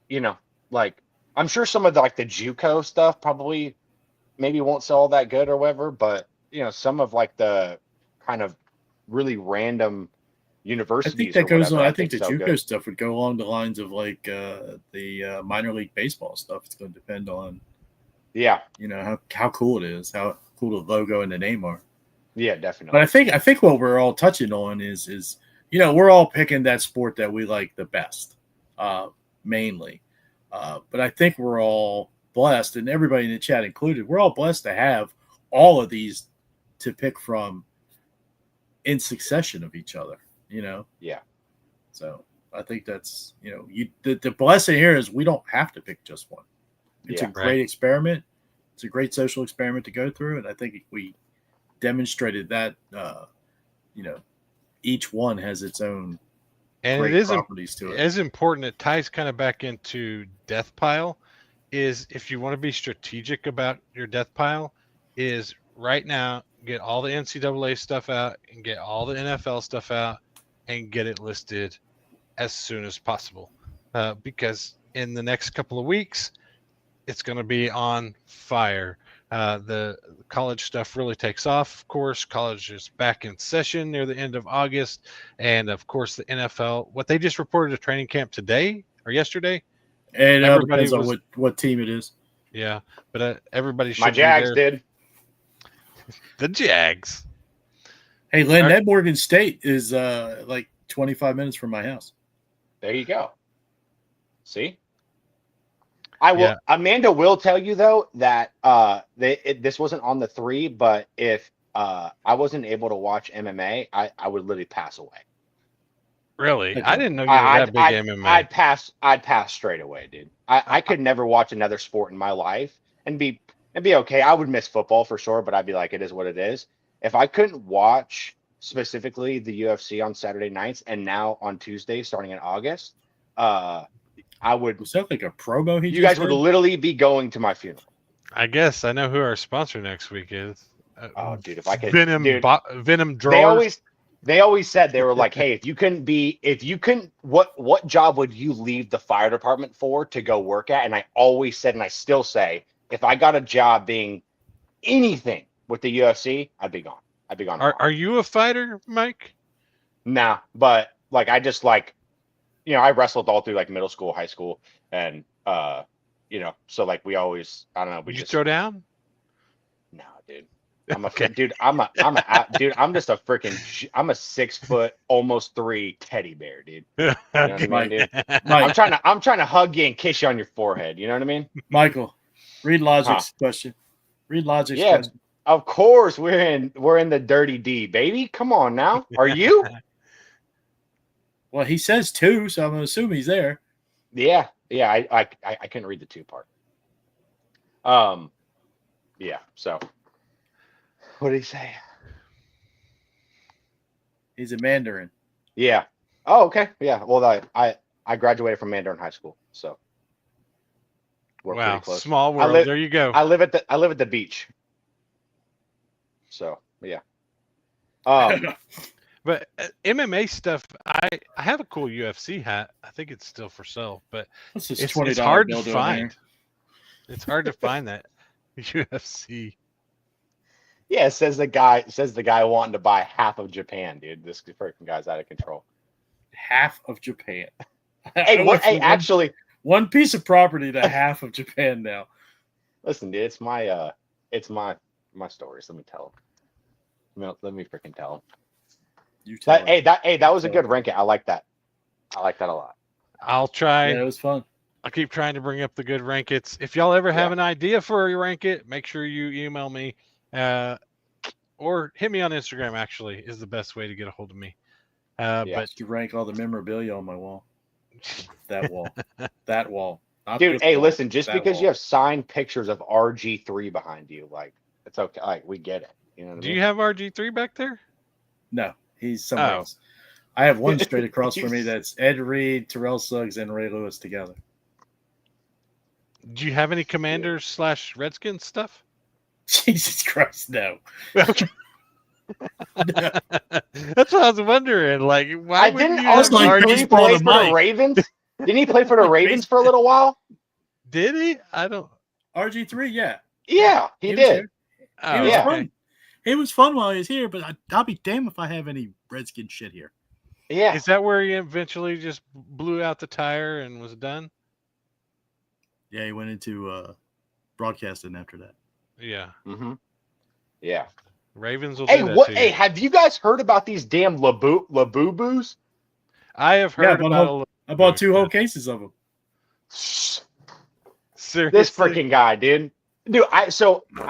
you know, like I'm sure some of the like the JUCO stuff probably maybe won't sell that good or whatever, but you know, some of like the kind of really random universities. I think that goes on. I think the so JUCO good. stuff would go along the lines of like the minor league baseball stuff. It's going to depend on, Yeah. you know, how cool it is, how cool the logo and the name are. Yeah, definitely. But I think what we're all touching on is you know, we're all picking that sport that we like the best, mainly. But I think we're all blessed, and everybody in the chat included, we're all blessed to have all of these to pick from in succession of each other, you know? Yeah. So I think that's, you know, the blessing here is we don't have to pick just one. It's a great experiment. It's a great social experiment to go through. And I think we demonstrated that, you know, each one has its own And great it is properties to it. as important. It ties kind of back into death pile. Is if you want to be strategic about your death pile, is right now get all the NCAA stuff out and get all the NFL stuff out and get it listed as soon as possible, because in the next couple of weeks it's going to be on fire. The college stuff really takes off. Of course, college is back in session near the end of August. And of course, the NFL, what they just reported a training camp today or yesterday. And it depends on what team it is. Yeah. But everybody should My Jags be there. did. The Jags. Hey, Lynn, that Morgan State is like 25 minutes from my house. There you go. See? I will. Yeah. Amanda will tell you though that this wasn't on the 3, but if I wasn't able to watch MMA, I would literally pass away. Really? Okay. I didn't know you were that big MMA. I'd pass straight away, dude. I could never watch another sport in my life and be okay. I would miss football for sure, but I'd be like, it is what it is. If I couldn't watch specifically the UFC on Saturday nights and now on Tuesday starting in August, I would. Was that like a promo? You guys would literally be going to my funeral. I guess I know who our sponsor next week is. Oh, dude, if I could, Venom, dude, Venom drawers. They always said, they were like, hey, if you couldn't, what job would you leave the fire department for to go work at? And I always said, and I still say, if I got a job being anything with the UFC, I'd be gone. I'd be gone. Are you a fighter, Mike? Nah, but like, I just like, you know, I wrestled all through like middle school, high school, and you know, so like we always, I don't know, we Did you just throw down? No, dude. I'm just a freaking, I'm a 6 foot, almost 3 teddy bear, dude. You know what I mean, dude? I'm trying to hug you and kiss you on your forehead. You know what I mean? Michael, Read Logic's question. Read Logic's Yeah, question. of course we're in the dirty D, baby. Come on now. Are you? Well, he says 2, so I'm gonna assume he's there. Yeah. I couldn't read the 2 part. Yeah. So, what did he say? He's a Mandarin. Yeah. Oh, okay. Yeah. Well, I graduated from Mandarin High School, so we're Wow, pretty close. small world. There you go. I live at the beach. So yeah. But MMA stuff, I have a cool UFC hat. I think it's still for sale, but What's this it's $20 hard bill to doing find. there? It's hard to find that UFC. Yeah, it says the guy wanting to buy half of Japan, dude. This freaking guy's out of control. Half of Japan. Hey, what? Hey, actually, one piece of property to half of Japan now. listen, dude. It's my stories. Let me tell him. Let me freaking tell him. You tell him. That was a good ranking. I like that. I like that a lot. I'll try. Yeah, it was fun. I'll keep trying to bring up the good rank it's. If y'all ever have an idea for a rank it, make sure you email me or hit me on Instagram, actually, is the best way to get a hold of me. But you rank all the memorabilia on my wall. That wall. That wall. Not Dude, this hey, wall, listen, just that because wall. you have signed pictures of RG3 behind you, like, it's okay. Like, we get it. You know what I do mean? you have RG3 back there? No, he's somewhere Oh. else. I have one straight across from me that's Ed Reed, Terrell Suggs, and Ray Lewis together. Do you have any Commanders / Redskins stuff? Jesus Christ, no. Okay. That's what I was wondering. Like, why I wouldn't didn't you also have like RG3 baseball play to for Mike. the Ravens? Didn't he play for the Ravens for a little while? Did he? I don't. RG3, yeah. Yeah, he was did. here. Oh, He was yeah. fun. He was fun while he was here, but I'll be damned if I have any Redskin shit here. Yeah. Is that where he eventually just blew out the tire and was done? Yeah, he went into broadcasting after that. Yeah. Mm-hmm. Yeah. Ravens will Hey, do that what? to Hey, you. have you guys heard about these damn Labubus? I have Yeah, heard about I bought 2 whole cases of them. Seriously. This freaking guy, dude. Dude, I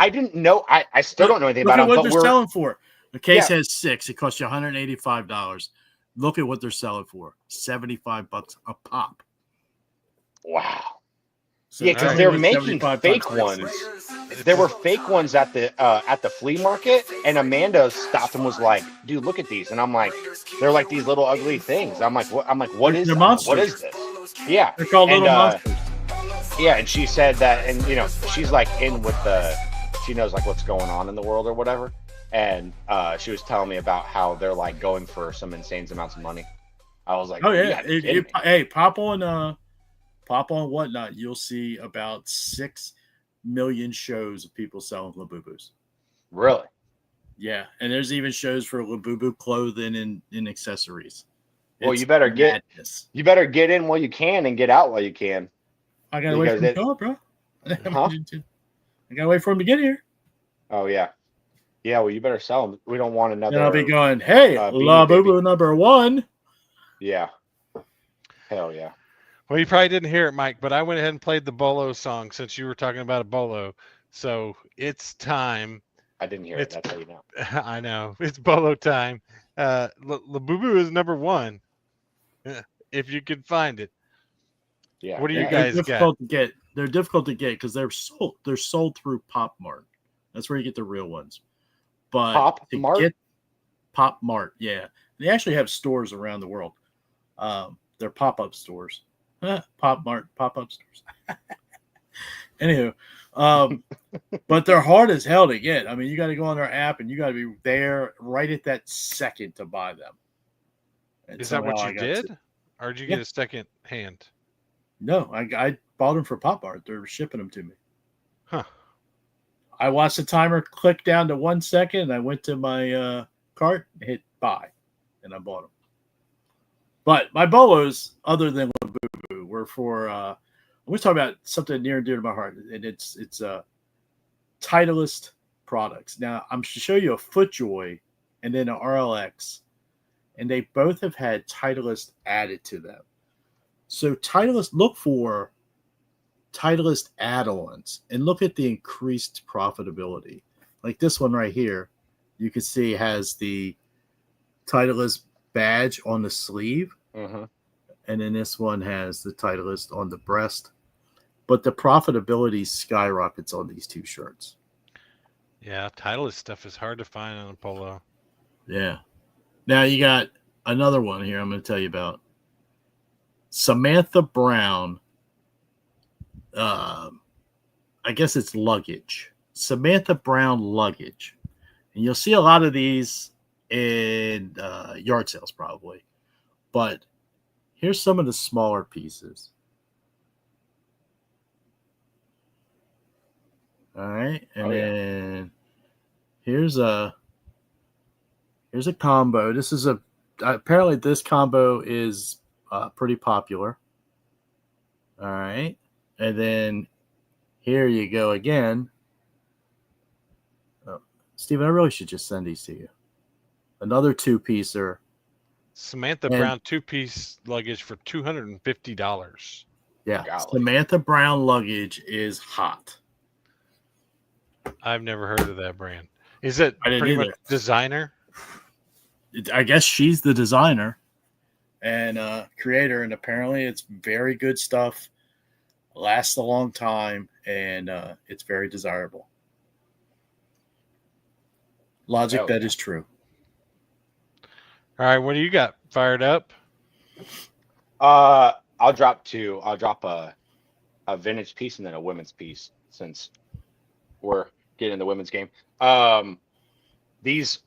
didn't know. I still don't know anything Look about at him. what But they're we're selling for. The case Yeah. has 6. It costs you $185. Look at what they're selling for. $75 a pop. wow. So Yeah, because tell me they're what making 75 fake times 6 ones. is. There were fake ones at the flea market, and Amanda stopped and was like, "Dude, look at these." And I'm like, "They're like these little ugly things." I'm like, "What?" What is They're that? monsters. What is this? Yeah, They're called and, little monsters. yeah, and she said that, and she's like in with she knows like what's going on in the world or whatever, and she was telling me about how they're like going for some insane amounts of money. I was like, Oh "You yeah, gotta be kidding me." hey, pop on whatnot. You'll see about 6 million shows of people selling Labubus. Really? Yeah, and there's even shows for Labubu clothing and accessories. Well, It's you better madness. get in while you can and get out while you can. I gotta wait for him to come up, bro. I gotta wait for him to get here. Oh yeah. Yeah, well, you better sell them. We don't want another. Then I'll be going, hey, Beanie Labubu number 1. Yeah. Hell yeah. Well, you probably didn't hear it, Mike, but I went ahead and played the BOLO song since you were talking about a BOLO. So it's time. I didn't hear it. That's how you know. I know. It's BOLO time. Labubu is number 1. If you can find it. Yeah. What do you They're guys difficult to get. They're difficult to get because they're sold through Pop Mart. That's where you get the real ones. But Pop to Mart? get Pop Mart, yeah. They actually have stores around the world. They're pop-up stores. Pop Mart, pop-up stores. Anywho, but they're hard as hell to get. I mean, you got to go on their app and you got to be there right at that second to buy them. And Is that what somehow you I got did? Or did you get a second hand? No, I bought them for Pop Mart. They're shipping them to me. Huh. I watched the timer click down to 1 second, and I went to my cart and hit buy, and I bought them. But my BOLOs, other than Labubu, were for I'm going to talk about something near and dear to my heart, and it's Titleist products. Now, I'm going to show you a FootJoy and then an RLX, and they both have had Titleist added to them. So Titleist, look for Titleist add-ons and look at the increased profitability. Like this one right here, you can see has the Titleist badge on the sleeve. Mm-hmm. And then this one has the Titleist on the breast. But the profitability skyrockets on these two shirts. Yeah, Titleist stuff is hard to find on a polo. Yeah. Now you got another one here I'm going to tell you about. Samantha Brown. I guess it's luggage. Samantha Brown Luggage. And you'll see a lot of these in yard sales probably. But here's some of the smaller pieces. All right. And then here's a combo. This is apparently this combo is pretty popular. All right. And then here you go again. Oh, Steven, I really should just send these to you. Another two-piecer. Samantha Brown 2-piece luggage for $250. Yeah. Golly. Samantha Brown Luggage is hot. I've never heard of that brand. Is it I didn't pretty much either. designer? I guess she's the designer and creator, and apparently it's very good stuff. Lasts a long time, and it's very desirable. Logic, that is true. All right, what do you got fired up? I'll drop two. I'll drop a vintage piece and then a women's piece since we're getting in the women's game. These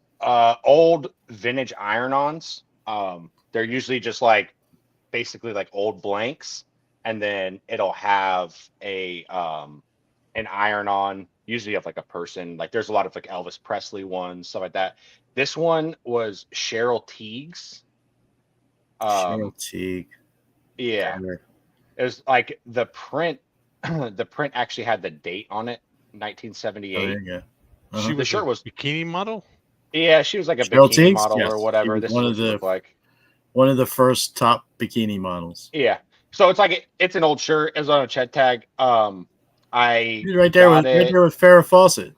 old vintage iron-ons, they're usually just like basically like old blanks, and then it'll have a an iron-on, usually of like a person. Like there's a lot of like Elvis Presley ones, stuff like that. This one was Cheryl Teague's. Cheryl Teague. Yeah. It was like the print the print actually had the date on it, 1978. Oh, there you go. Uh-huh. She The was shirt a was bikini model? Yeah, she was like a Cheryl bikini Teague's? model Yes. or She whatever. was This one is of what she the- looked like. One of the first top bikini models. Yeah. So it's like it's an old shirt. It was on a Chet tag. I He's right there got with right it. there with Farrah Fawcett.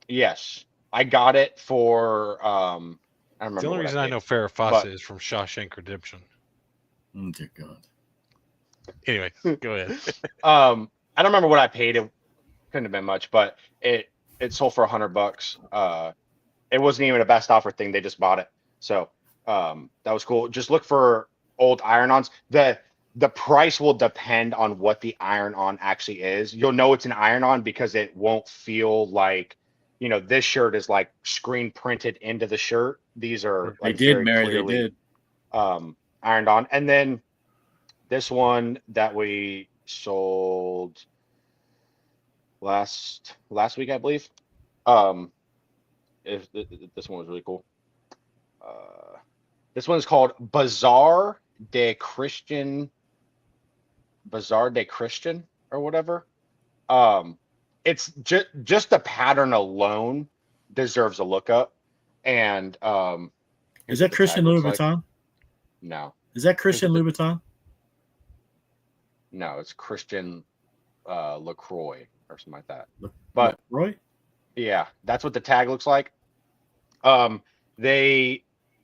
Yes, I got it for I don't remember. The only what reason I paid. know Farrah Fawcett is from Shawshank Redemption. Oh dear God. Anyway, go ahead. I don't remember what I paid. It couldn't have been much, but it sold for $100. It wasn't even a best offer thing. They just bought it. So that was cool. Just look for old iron-ons. The price will depend on what the iron-on actually is. You'll know it's an iron-on because it won't feel like, this shirt is like screen printed into the shirt. These are like very clearly ironed on. And then this one that we sold last week, I believe. This one was really cool. This one is called Bazaar de Christian or whatever. It's just the pattern alone deserves a lookup. And Is that Christian Louboutin? No. Is that Christian Louboutin? No, it's Christian LaCroix or something like that. But Roy? yeah, that's what the tag looks like.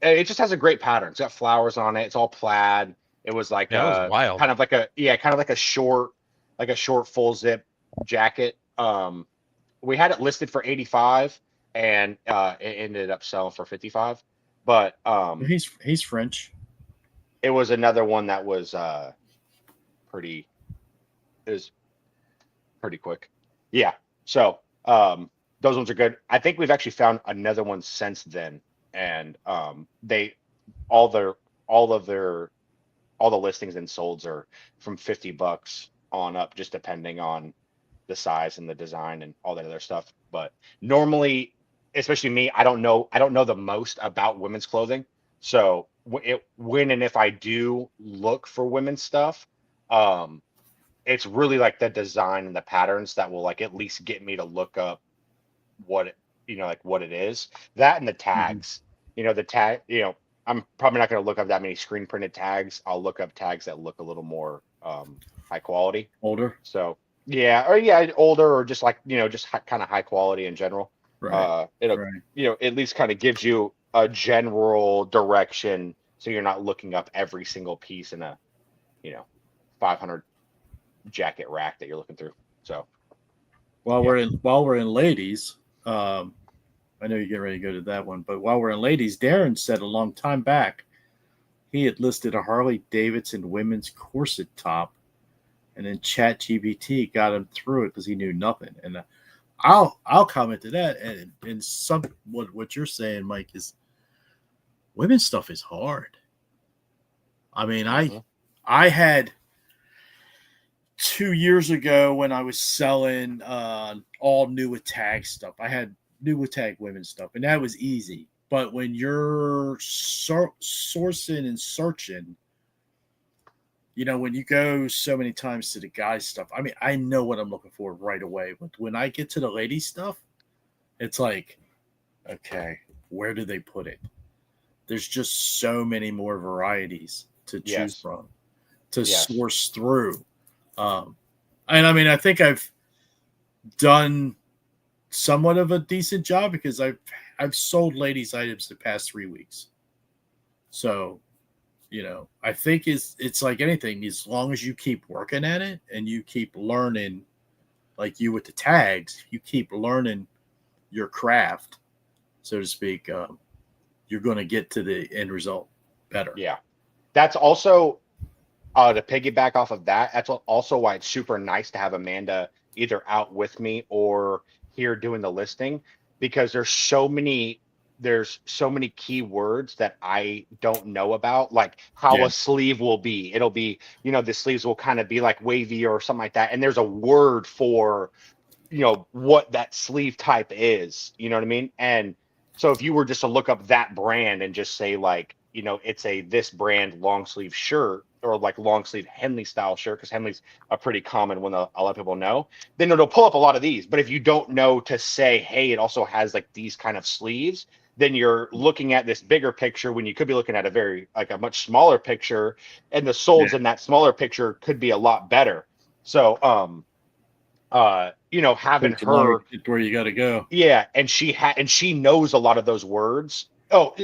It just has a great pattern. It's got flowers on it. It's all plaid. It was like That was wild. kind of like a short full zip jacket. We had it listed for 85 and it ended up selling for 55. But He's French. it was another one that was pretty quick. Yeah. So those ones are good. I think we've actually found another one since then, and all the listings and solds are from $50 on up, just depending on the size and the design and all that other stuff. But normally, especially me, I don't know the most about women's clothing. So when and if I do look for women's stuff, it's really like the design and the patterns that will like at least get me to look up what it is. That and the tags. The tag. I'm probably not going to look up that many screen printed tags. I'll look up tags that look a little more high quality. Older. So yeah, older or just like, just kind of high quality in general. Right. It'll, Right. at least kind of gives you a general direction, so you're not looking up every single piece in a, 500 jacket rack that you're looking through. So While we're in ladies, I know you're getting ready to go to that one, but while we're in ladies, Darren said a long time back he had listed a Harley Davidson women's corset top, and then ChatGPT got him through it because he knew nothing. And I'll comment to that. And some what you're saying, Mike, is women's stuff is hard. I mean, I had 2 years ago when I was selling all new attack stuff. I had new attack women's stuff, and that was easy. But when you're sourcing and searching, when you go so many times to the guys stuff, I mean, I know what I'm looking for right away. But when I get to the lady stuff, it's like, okay, where do they put it? There's just so many more varieties to choose from, to source through. And I mean, I think I've done somewhat of a decent job because I've sold ladies items the past 3 weeks. So, I think it's like anything, as long as you keep working at it and you keep learning, like you with the tags, you keep learning your craft, so to speak, you're going to get to the end result better. Yeah. That's also, to piggyback off of that, that's also why it's super nice to have Amanda either out with me or here doing the listing, because there's so many keywords that I don't know about, like how a sleeve will be. It'll be, the sleeves will kind of be like wavy or something like that. And there's a word for, what that sleeve type is, you know what I mean? And so if you were just to look up that brand and just say like, it's this brand long sleeve shirt, or like long sleeve Henley style shirt, because Henley's a pretty common one that a lot of people know, then it'll pull up a lot of these. But if you don't know to say, hey, it also has like these kind of sleeves, then you're looking at this bigger picture when you could be looking at a much smaller picture, and the solds in that smaller picture could be a lot better. So, having her where you got to go. Yeah. And she knows a lot of those words. Oh,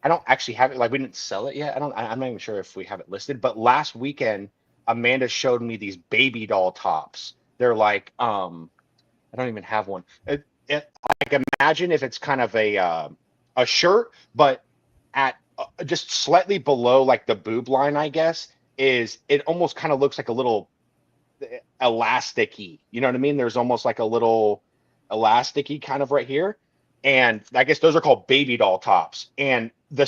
I don't actually have it. Like, we didn't sell it yet. I'm not even sure if we have it listed, but last weekend, Amanda showed me these baby doll tops. They're like, I don't even have one. Like, imagine if it's kind of a shirt, but at just slightly below like the boob line, I guess, it almost kind of looks like a little elasticy. You know what I mean? There's almost like a little elasticy kind of right here. And I guess those are called baby doll tops. And the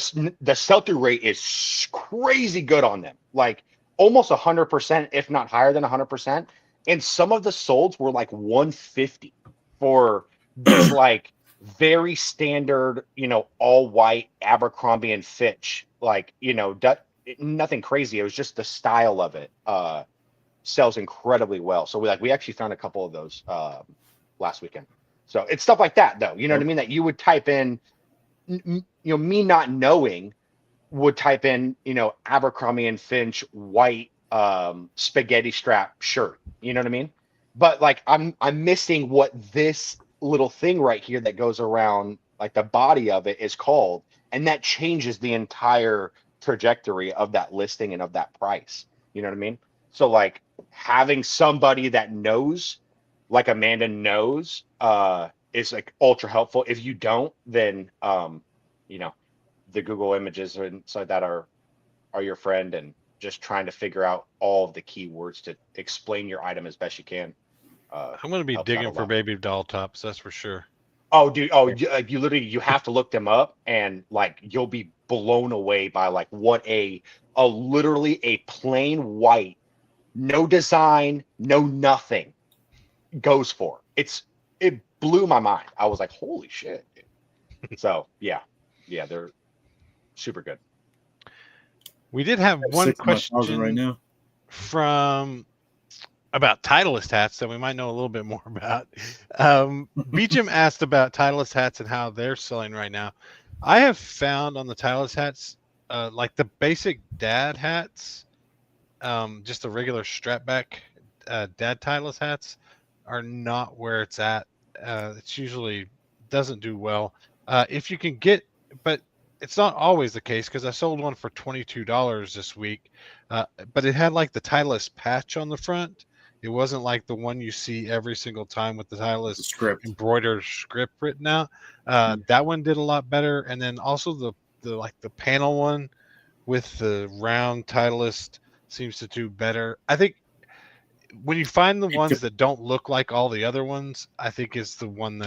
sell-through rate is crazy good on them, like almost 100%, if not higher than 100%. And some of the solds were like 150 for this like very standard, all white Abercrombie and Fitch, like, nothing crazy. It was just the style of it sells incredibly well. So we actually found a couple of those last weekend. So it's stuff like that, though. You know what I mean? That you would type in, me not knowing, would type in, Abercrombie and Fitch white spaghetti strap shirt. You know what I mean? But like I'm missing what this little thing right here that goes around like the body of it is called, and that changes the entire trajectory of that listing and of that price. You know what I mean? So like having somebody that knows, like Amanda knows, is like ultra helpful. If you don't, then the Google images and so that are your friend, and just trying to figure out all of the keywords to explain your item as best you can. I'm going to be digging for baby doll tops, that's for sure. Oh, dude. Oh, you literally, you have to look them up, and like you'll be blown away by like what a literally a plain white, no design, no nothing goes for. It blew my mind. I was like, holy shit. So yeah, they're super good. We did have one question right now from about Titleist hats that we might know a little bit more about. Beecham asked about Titleist hats and how they're selling right now. I have found on the Titleist hats, like the basic dad hats just the regular strap back dad Titleist hats are not where it's at. It's usually doesn't do well. If you can get, but it's not always the case because I sold one for $22 this week, but it had like the Titleist patch on the front. It wasn't like the one you see every single time with the The Titleist script. embroidered script written out. That one did a lot better, and then also the panel one with the round Titleist seems to do better. I think when you find the ones that don't look like all the other ones, I think is the ones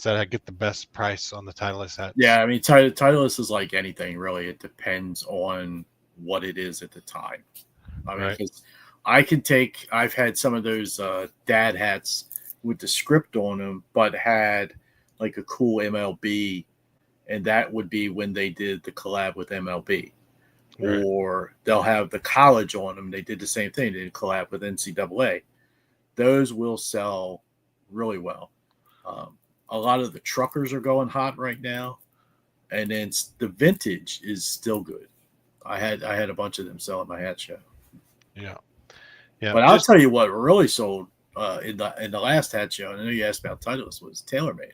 that get the best price on the Titleist hats. Yeah, I mean, Titleist is like anything, really. It depends on what it is at the time. I mean, because I've had some of those dad hats with the script on them, but had like a cool MLB, and that would be when they did the collab with MLB. Right. Or they'll have the college on them. They did the same thing. They did collab with NCAA. Those will sell really well. A lot of the truckers are going hot right now, and then the vintage is still good. I had a bunch of them sell at my hat show. Yeah. But I'll tell you what really sold in the last hat show. And I know you asked about Titleist, was TaylorMade.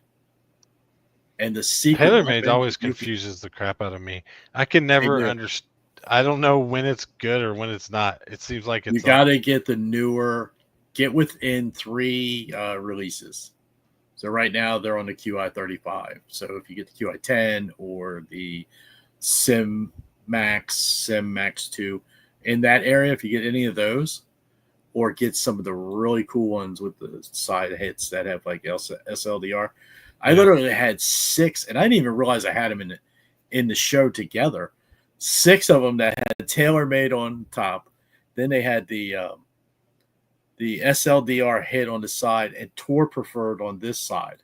And the secret TaylorMade always confuses the crap out of me. I can never understand. I don't know when it's good or when it's not. It seems like it's. You got to get the newer. Get within 3 releases. So right now they're on the QI35. So if you get the QI10 or the Sim Max 2 in that area, if you get any of those, or get some of the really cool ones with the side hits that have like SLDR. I literally had 6, and I didn't even realize I had them in the show together. 6 of them that had TaylorMade on top. Then they had the SLDR hit on the side and Tour Preferred on this side.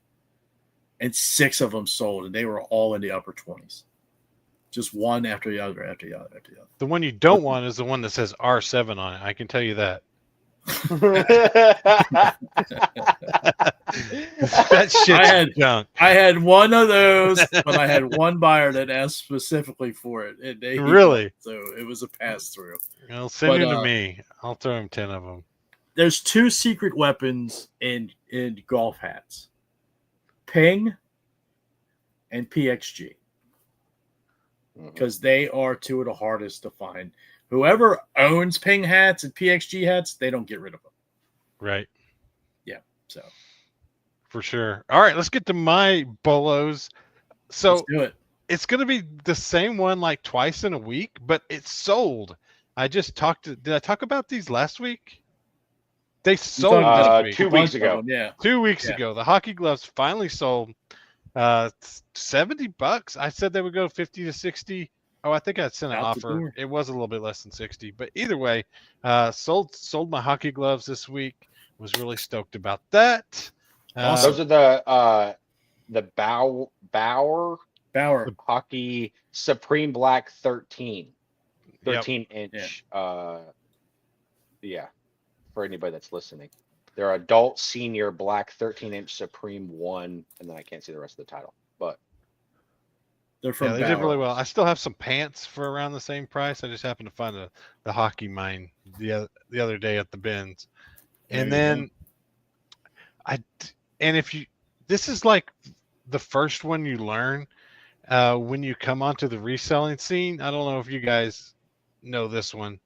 And 6 of them sold, and they were all in the upper 20s. Just one after the other, after the other, after the other. The one you don't want is the one that says R7 on it. I can tell you that. That shit's junk. I had one of those, but I had one buyer that asked specifically for it. And really? So it was a pass through. Well, send them to me. I'll throw him 10 of them. There's 2 secret weapons in golf hats: Ping and PXG, because they are 2 of the hardest to find. Whoever owns Ping hats and PXG hats, they don't get rid of them. Right. Yeah. So. For sure. All right, let's get to my BOLOs. So let's do it. It's going to be the same one like twice in a week, but it's sold. Did I talk about these last week? They sold this week. 2 weeks ago. Yeah. 2 weeks ago. The hockey gloves finally sold. $70. I said they would go 50 to 60. Oh, I think I sent an offer. It was a little bit less than 60, but either way, sold my hockey gloves this week. Was really stoked about that. Awesome. Those are the Bauer Hockey Supreme Black 13 inch. Yeah, for anybody that's listening, they're adult senior black 13-inch Supreme 1, and then I can't see the rest of the title, but. They're from they did really well. I still have some pants for around the same price. I just happened to find the hockey mine the other day at the bins. And then this is like the first one you learn when you come onto the reselling scene. I don't know if you guys know this one.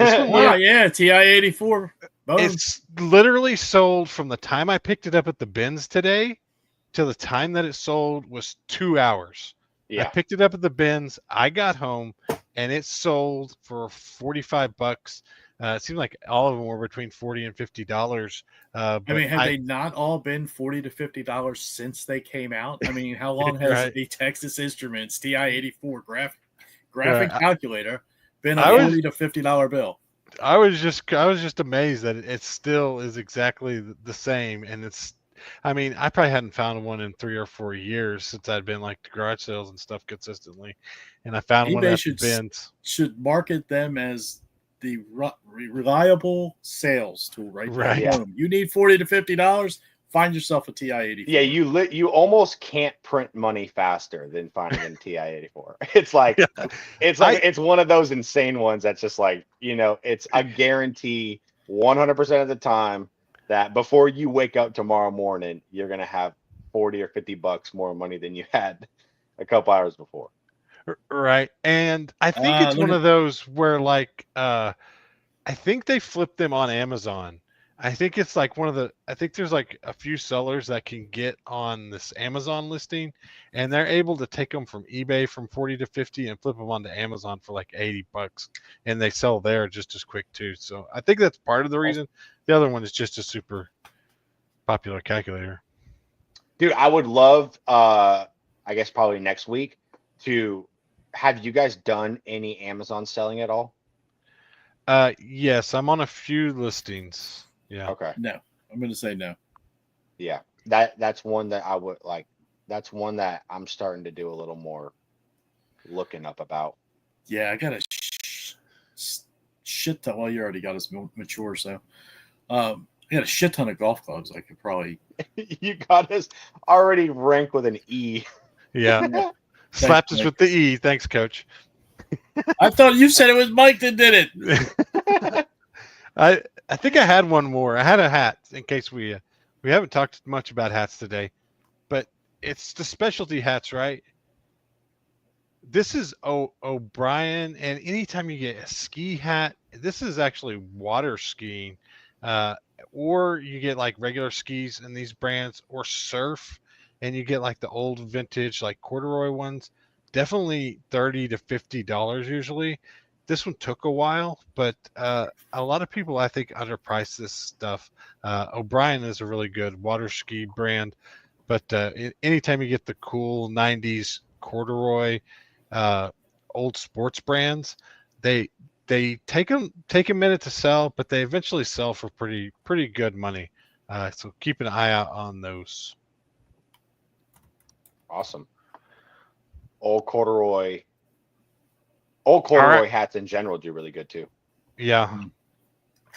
Yeah, TI-84. It's literally sold from the time I picked it up at the bins today to the time that it sold was 2 hours. Yeah. I picked it up at the bins. I got home and it sold for $45. It seemed like all of them were between $40 and $50. I mean, have they not all been $40 to $50 since they came out? I mean, how long has the Texas Instruments TI-84 graphic calculator been a $40 to $50 bill? I was just amazed that it still is exactly the same, and it's. I mean, I probably hadn't found one in 3 or 4 years since I'd been like to garage sales and stuff consistently, and I found eBay one at the bins. Should market them as the reliable sales tool, right? Yeah. You need $40 to $50. find yourself a TI-84. Yeah, you almost can't print money faster than finding a TI-84. It's like it's one of those insane ones that's just like, it's a guarantee 100% of the time that before you wake up tomorrow morning, you're gonna have 40 or 50 bucks more money than you had a couple hours before. Right. And I think it's one of those where I think they flip them on Amazon. I think it's like I think there's like a few sellers that can get on this Amazon listing, and they're able to take them from eBay from 40 to 50 and flip them onto Amazon for like 80 bucks. And they sell there just as quick too. So I think that's part of the reason. The other one is just a super popular calculator. Dude, I would love, I guess probably next week, to have you guys done any Amazon selling at all? Yes, I'm on a few listings. Yeah. Okay. No, I'm going to say no. Yeah, that's one that I would like. That's one that I'm starting to do a little more looking up about. Yeah, I got a shit ton. Well, you already got us mature, so I got a shit ton of golf clubs. I could probably. You got us already ranked with an E. Yeah. Slapped us with the E. Thanks, Coach. I thought you said it was Mike that did it. I think I had one more. I had a hat in case we haven't talked much about hats today, but it's the specialty hats, right? This is O'Brien, and anytime you get a ski hat, this is actually water skiing, or you get like regular skis in these brands, or surf, and you get like the old vintage like corduroy ones. Definitely $30 to $50 usually. This one took a while, but a lot of people, I think, underprice this stuff. O'Brien is a really good water ski brand, but anytime you get the cool 90s corduroy old sports brands, they take a minute to sell, but they eventually sell for pretty good money. So keep an eye out on those. Awesome. Old corduroy right. Hats in general do really good too. Yeah.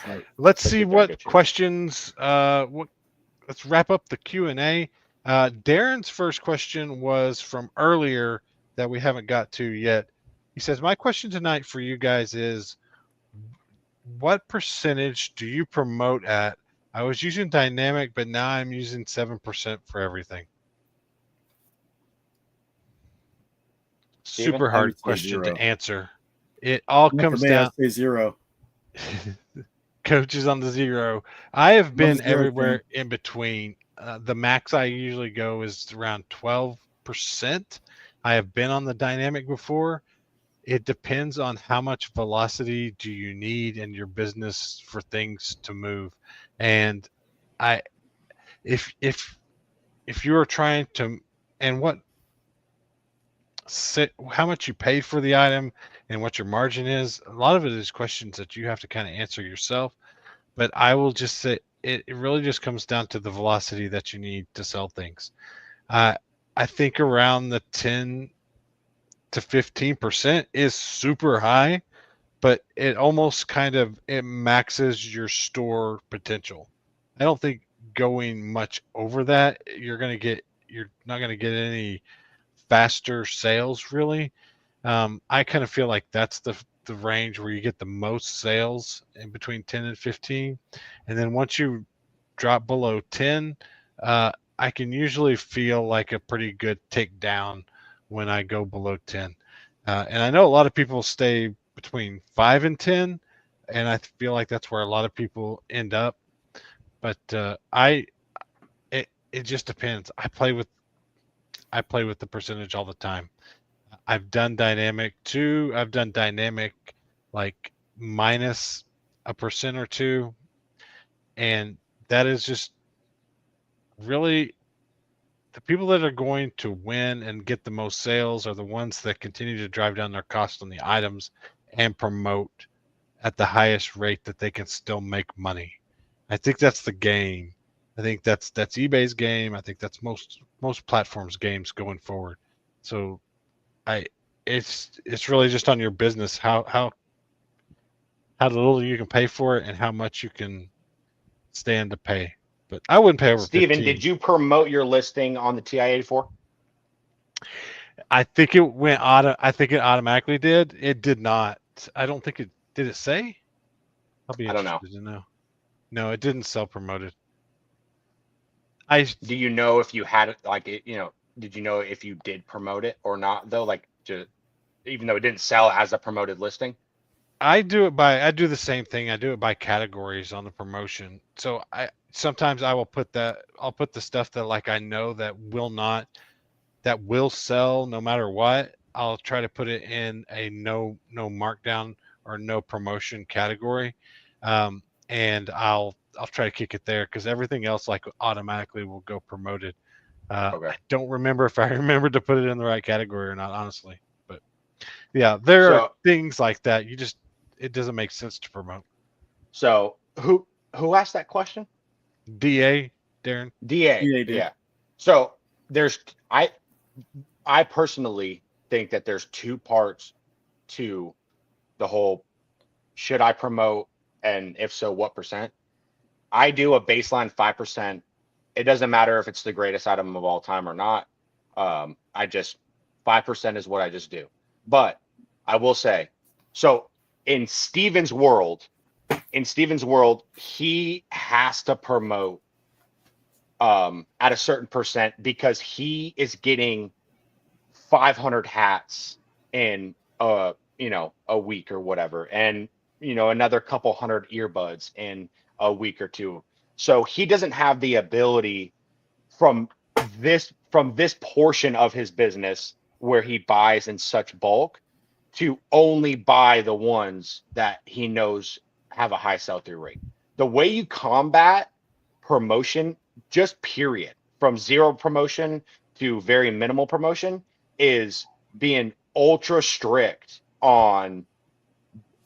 Right. Let's see what questions. Let's wrap up the Q&A. Darren's first question was from earlier that we haven't got to yet. He says, "My question tonight for you guys is, what percentage do you promote at? I was using dynamic, but now I'm using 7% for everything." Steven? Super hard question to answer. It all comes down. I say 0. Coach is on the 0. I have been everywhere in between. The max I usually go is around 12%. I have been on the dynamic before. It depends on how much velocity do you need in your business for things to move. And if you are trying to, and how much you paid for the item and what your margin is, a lot of it is questions that you have to kind of answer yourself. But I will just say it really just comes down to the velocity that you need to sell things. I think around the 10 to 15% is super high, but it almost it maxes your store potential. I don't think going much over that, you're not going to get any faster sales really. I kind of feel like that's the range where you get the most sales, in between 10 and 15. And then once you drop below 10, I can usually feel like a pretty good tick down when I go below 10. And I know a lot of people stay between 5 and 10, and I feel like that's where a lot of people end up. But it just depends. I play with the percentage all the time. I've done dynamic too. I've done dynamic like minus a percent or two. And that is just really the people that are going to win and get the most sales are the ones that continue to drive down their cost on the items and promote at the highest rate that they can still make money. I think that's the game. I think that's eBay's game. I think that's most platforms' games going forward. So it's really just on your business how little you can pay for it and how much you can stand to pay. but I wouldn't pay over Steven, 15. did you promote your listing on the TI-84? I think it went I think it automatically did. It did not. I don't think it did. It say? I'll be I don't know. interested to know. No, it didn't sell promoted. Do you know if you had it, like, did you know if you did promote it or not, though? Like, even though it didn't sell as a promoted listing? I do the same thing. I do it by categories on the promotion. So sometimes I'll put the stuff that like I know that will sell no matter what. I'll try to put it in a no markdown or no promotion category. And I'll try to kick it there because everything else like automatically will go promoted. Okay. I don't remember if I remembered to put it in the right category or not, honestly. But yeah, there are things like that. It doesn't make sense to promote. So who asked that question? DA, Darren. DA. Yeah. So I personally think that there's two parts to the whole should I promote, and if so, what percent? I do a baseline 5%. It doesn't matter if it's the greatest item of all time or not. 5% is what I just do. But I will say, so in Steven's world, he has to promote at a certain percent because he is getting 500 hats in a week or whatever, and another couple hundred earbuds in a week or two. So he doesn't have the ability from this portion of his business where he buys in such bulk to only buy the ones that he knows have a high sell-through rate. The way you combat promotion, just period, from zero promotion to very minimal promotion, is being ultra strict on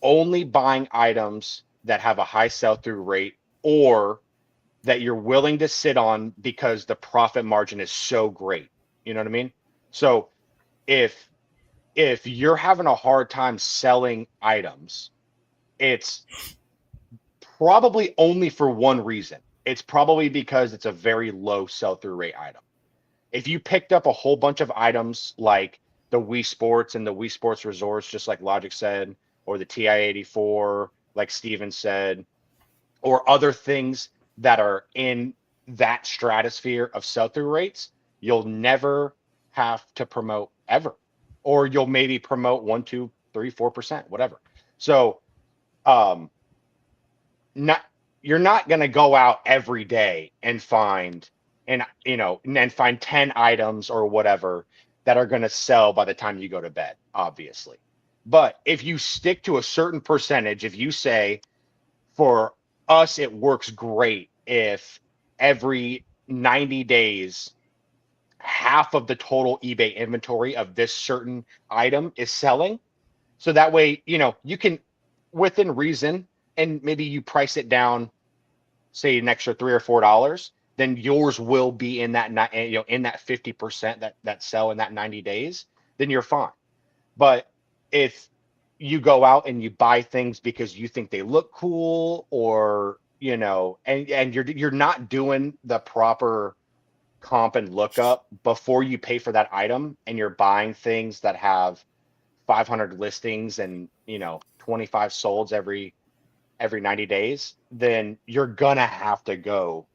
only buying items that have a high sell-through rate or that you're willing to sit on because the profit margin is so great. You know what I mean? So if you're having a hard time selling items, it's probably only for one reason. It's probably because it's a very low sell-through rate item. If you picked up a whole bunch of items like the Wii Sports and the Wii Sports Resorts, just like Logic said, or the TI-84, like Steven said, or other things that are in that stratosphere of sell-through rates, you'll never have to promote ever. Or you'll maybe promote 1, 2, 3, 4%, whatever. So you're not going to go out every day and find 10 items or whatever that are going to sell by the time you go to bed, obviously. But if you stick to a certain percentage, if you say, for us, it works great if every 90 days, half of the total eBay inventory of this certain item is selling. So that way, you can, within reason, and maybe you price it down, say an extra $3 or $4, then yours will be in that, in that 50% that sell in that 90 days, then you're fine. But if you go out and you buy things because you think they look cool, or, and you're not doing the proper comp and lookup before you pay for that item, and you're buying things that have 500 listings and 25 solds every 90 days, then you're gonna have to go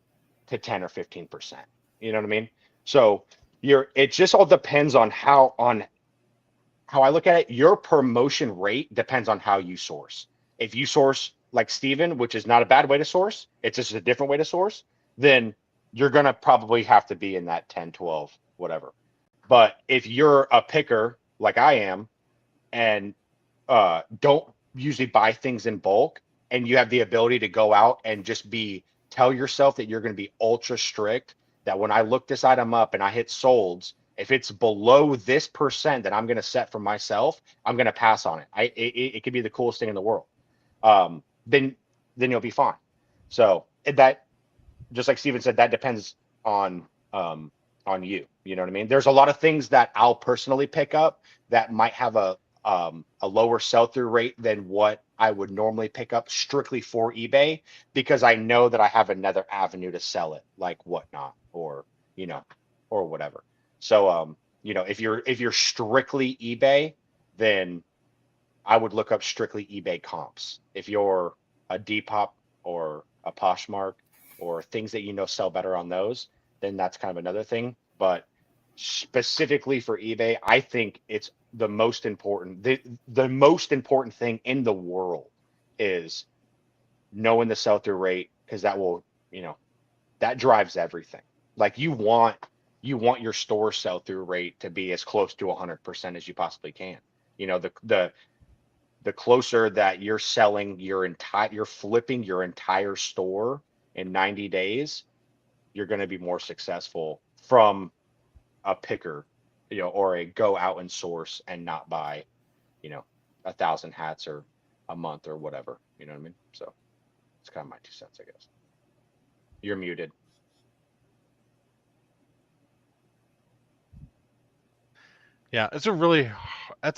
to 10 or 15%. You know what I mean? So it just all depends on how I look at it. Your promotion rate depends on how you source. If you source like Steven, which is not a bad way to source, it's just a different way to source, then you're going to probably have to be in that 10, 12, whatever. But if you're a picker like I am and don't usually buy things in bulk, and you have the ability to go out and just tell yourself that you're going to be ultra strict, that when I look this item up and I hit solds, if it's below this percent that I'm going to set for myself, I'm going to pass on it. It could be the coolest thing in the world. Then you'll be fine. So that, just like Steven said, that depends on you. You know what I mean? There's a lot of things that I'll personally pick up that might have a a lower sell-through rate than what I would normally pick up strictly for eBay, because I know that I have another avenue to sell it, like Whatnot or, or whatever. So, if you're strictly eBay, then I would look up strictly eBay comps. If you're a Depop or a Poshmark or things that sell better on those, then that's kind of another thing. But specifically for eBay, I think it's the most important. The most important thing in the world is knowing the sell-through rate, because that will, that drives everything. Like you want your store sell-through rate to be as close to 100% as you possibly can. The closer that you're selling you're flipping your entire store in 90 days, you're going to be more successful from a picker, or a go out and source and not buy, 1,000 hats or a month or whatever. You know what I mean? So it's kind of my 2 cents, I guess. You're muted. Yeah, that's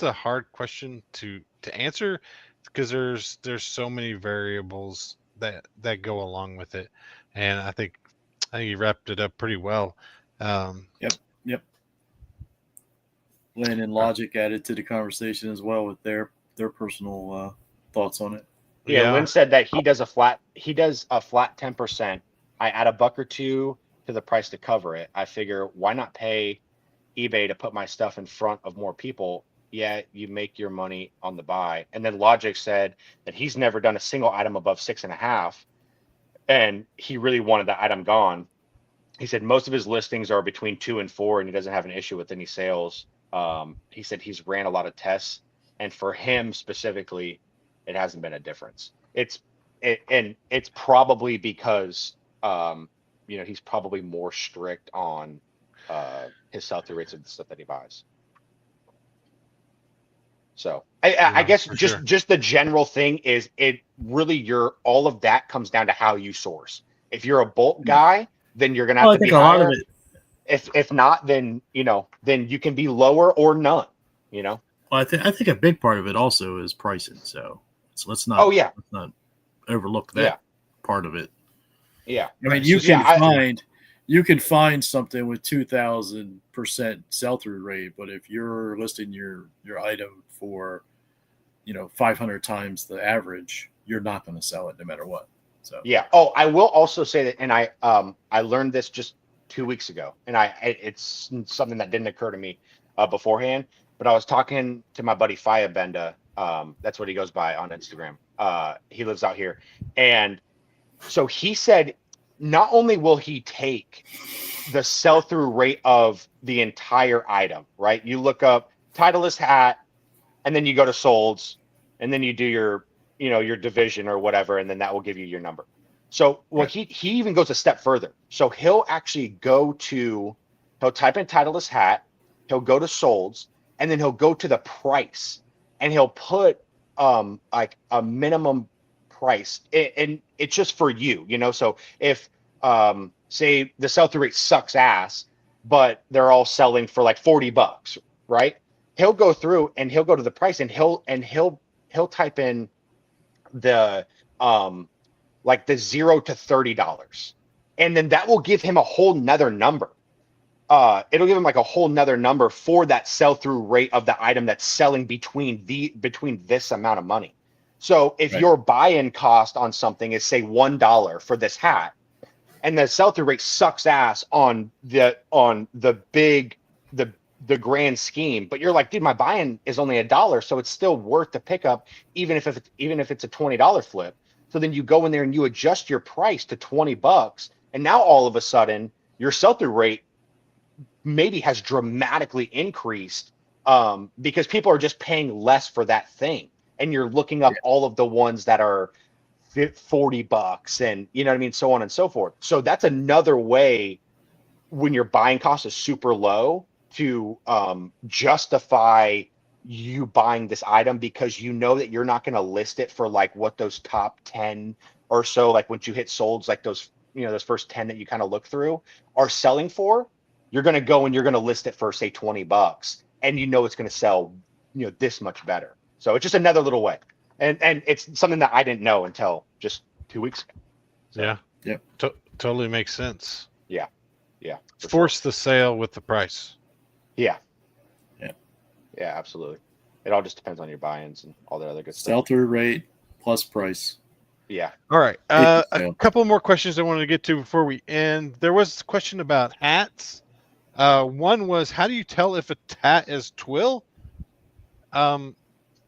a hard question to answer, because there's so many variables that go along with it, and I think you wrapped it up pretty well. Yep. Lynn and Logic added to the conversation as well with their personal thoughts on it. Yeah, Lynn said that he does a flat 10%. I add $1 or $2 to the price to cover it. I figure, why not pay eBay to put my stuff in front of more people? Yeah, you make your money on the buy. And then Logic said that he's never done a single item above 6.5, and he really wanted the item gone. He said most of his listings are between 2 and 4, and he doesn't have an issue with any sales. He said he's ran a lot of tests, and for him specifically, it hasn't been a difference. It's probably because he's probably more strict on his sell-through rates of the stuff that he buys. So I guess just the general thing is, it really all of that comes down to how you source. If you're a bulk guy, then you're gonna have to be higher. A lot of it. If not, then then you can be lower or none. Well, I think a big part of it also is pricing. So let's not overlook that part of it. Yeah, I mean you can find something with 2,000% sell-through rate, but if you're listing your item for 500 times the average, you're not going to sell it no matter what. So yeah. Oh, I will also say that, and I learned this just 2 weeks ago, and it's something that didn't occur to me beforehand. But I was talking to my buddy Benda. That's what he goes by on Instagram. He lives out here, and so he said, not only will he take the sell-through rate of the entire item, right? You look up Titleist hat, and then you go to solds, and then you do your division or whatever, and then that will give you your number. So he even goes a step further. So he'll actually he'll type in Titleist hat, he'll go to solds, and then he'll go to the price, and he'll put like a minimum price, and it's just for you. So if say the sell-through rate sucks ass, but they're all selling for like $40, right? He'll go through and he'll go to the price, and he'll type in the like the $0 to $30, and then that will give him a whole nother number. It'll give him like a whole nother number for that sell-through rate of the item that's selling between this amount of money. So if your buy-in cost on something is, say, $1 for this hat, and the sell-through rate sucks ass on the grand scheme, but you're like, dude, my buy-in is only $1, so it's still worth the pickup, even if it's a $20 flip. So then you go in there and you adjust your price to $20, and now all of a sudden your sell-through rate maybe has dramatically increased because people are just paying less for that thing. And you're looking up all of the ones that are $40 and you know what I mean, so on and so forth. So that's another way, when your buying cost is super low, to justify you buying this item, because you know that you're not going to list it for like what those top 10 or so, like once you hit solds, like those those first 10 that you kind of look through are selling for. You're going to go and you're going to list it for, say, $20, and it's going to sell this much better. So it's just another little way, and it's something that I didn't know until just 2 weeks ago. So, Yeah. Yep. Totally makes sense. Yeah. Force the sale with the price. Yeah. Yeah. Yeah, absolutely. It all just depends on your buy-ins and all that other good stuff. Sell-through rate plus price. Yeah. All right. Yeah. A couple more questions I wanted to get to before we end. There was a question about hats. One was, how do you tell if a hat is twill? Feel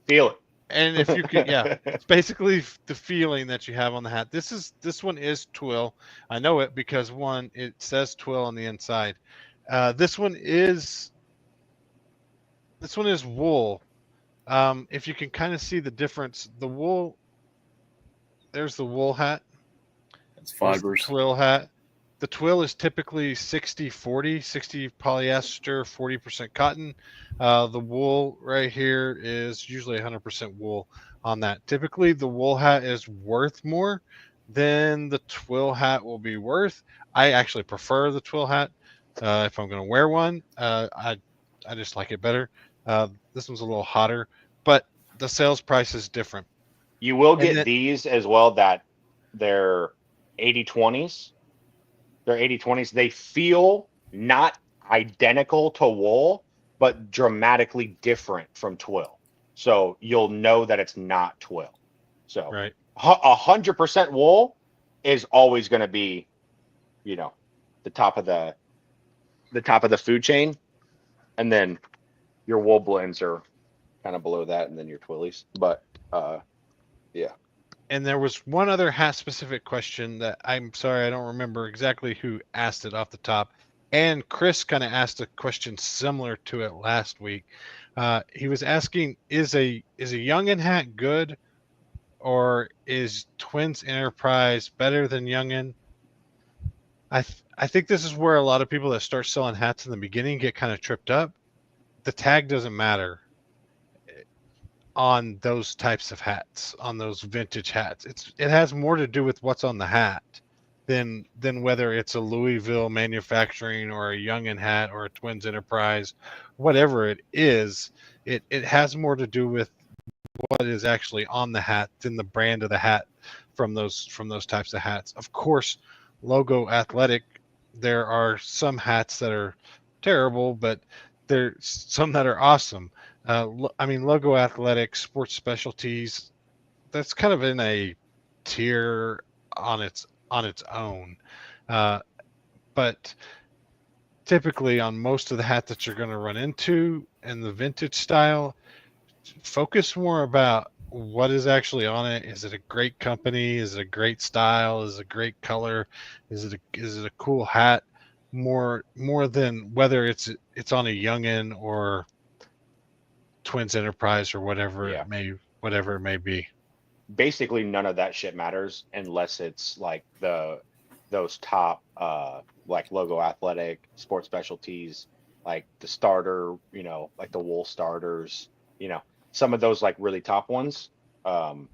it. And if you could, yeah, it's basically the feeling that you have on the hat. This one is twill. I know it because it says twill on the inside. This one is wool. If you can kind of see the difference, the wool. There's the wool hat. It's fibers. Twill hat. The twill is typically 60-40, 60 polyester, 40% cotton. The wool right here is usually 100% wool on that. Typically, the wool hat is worth more than the twill hat will be worth. I actually prefer the twill hat if I'm going to wear one. I just like it better. This one's a little hotter, but the sales price is different. You will get these as well that they're 80/20s. They're 80/20s. They feel not identical to wool, but dramatically different from twill. So you'll know that it's not twill. So right. 100% wool is always going to be, the top of the food chain, and then your wool blends are kind of below that, and then your twillies. But yeah. And there was one other hat specific question that I'm sorry, I don't remember exactly who asked it off the top. And Chris kind of asked a question similar to it last week. He was asking, is a Youngin hat good, or is Twins Enterprise better than Youngin? I think this is where a lot of people that start selling hats in the beginning get kind of tripped up. The tag doesn't matter on those types of hats, on those vintage hats. It has more to do with what's on the hat than whether it's a Louisville manufacturing or a Youngin hat or a Twins Enterprise, whatever it is. It has more to do with what is actually on the hat than the brand of the hat from those types of hats. Of course, Logo Athletic, there are some hats that are terrible, but there's some that are awesome. Logo Athletic, Sports Specialties, that's kind of in a tier on its own. But typically on most of the hats that you're going to run into in the vintage style, focus more about what is actually on it. Is it a great company? Is it a great style? Is it a great color? Is it a cool hat? More than whether it's on a Youngin or Twins Enterprise or whatever it may be. Basically, none of that shit matters unless it's like those top like Logo Athletic, Sports Specialties, like the starter, like the wool starters, some of those like really top ones. Other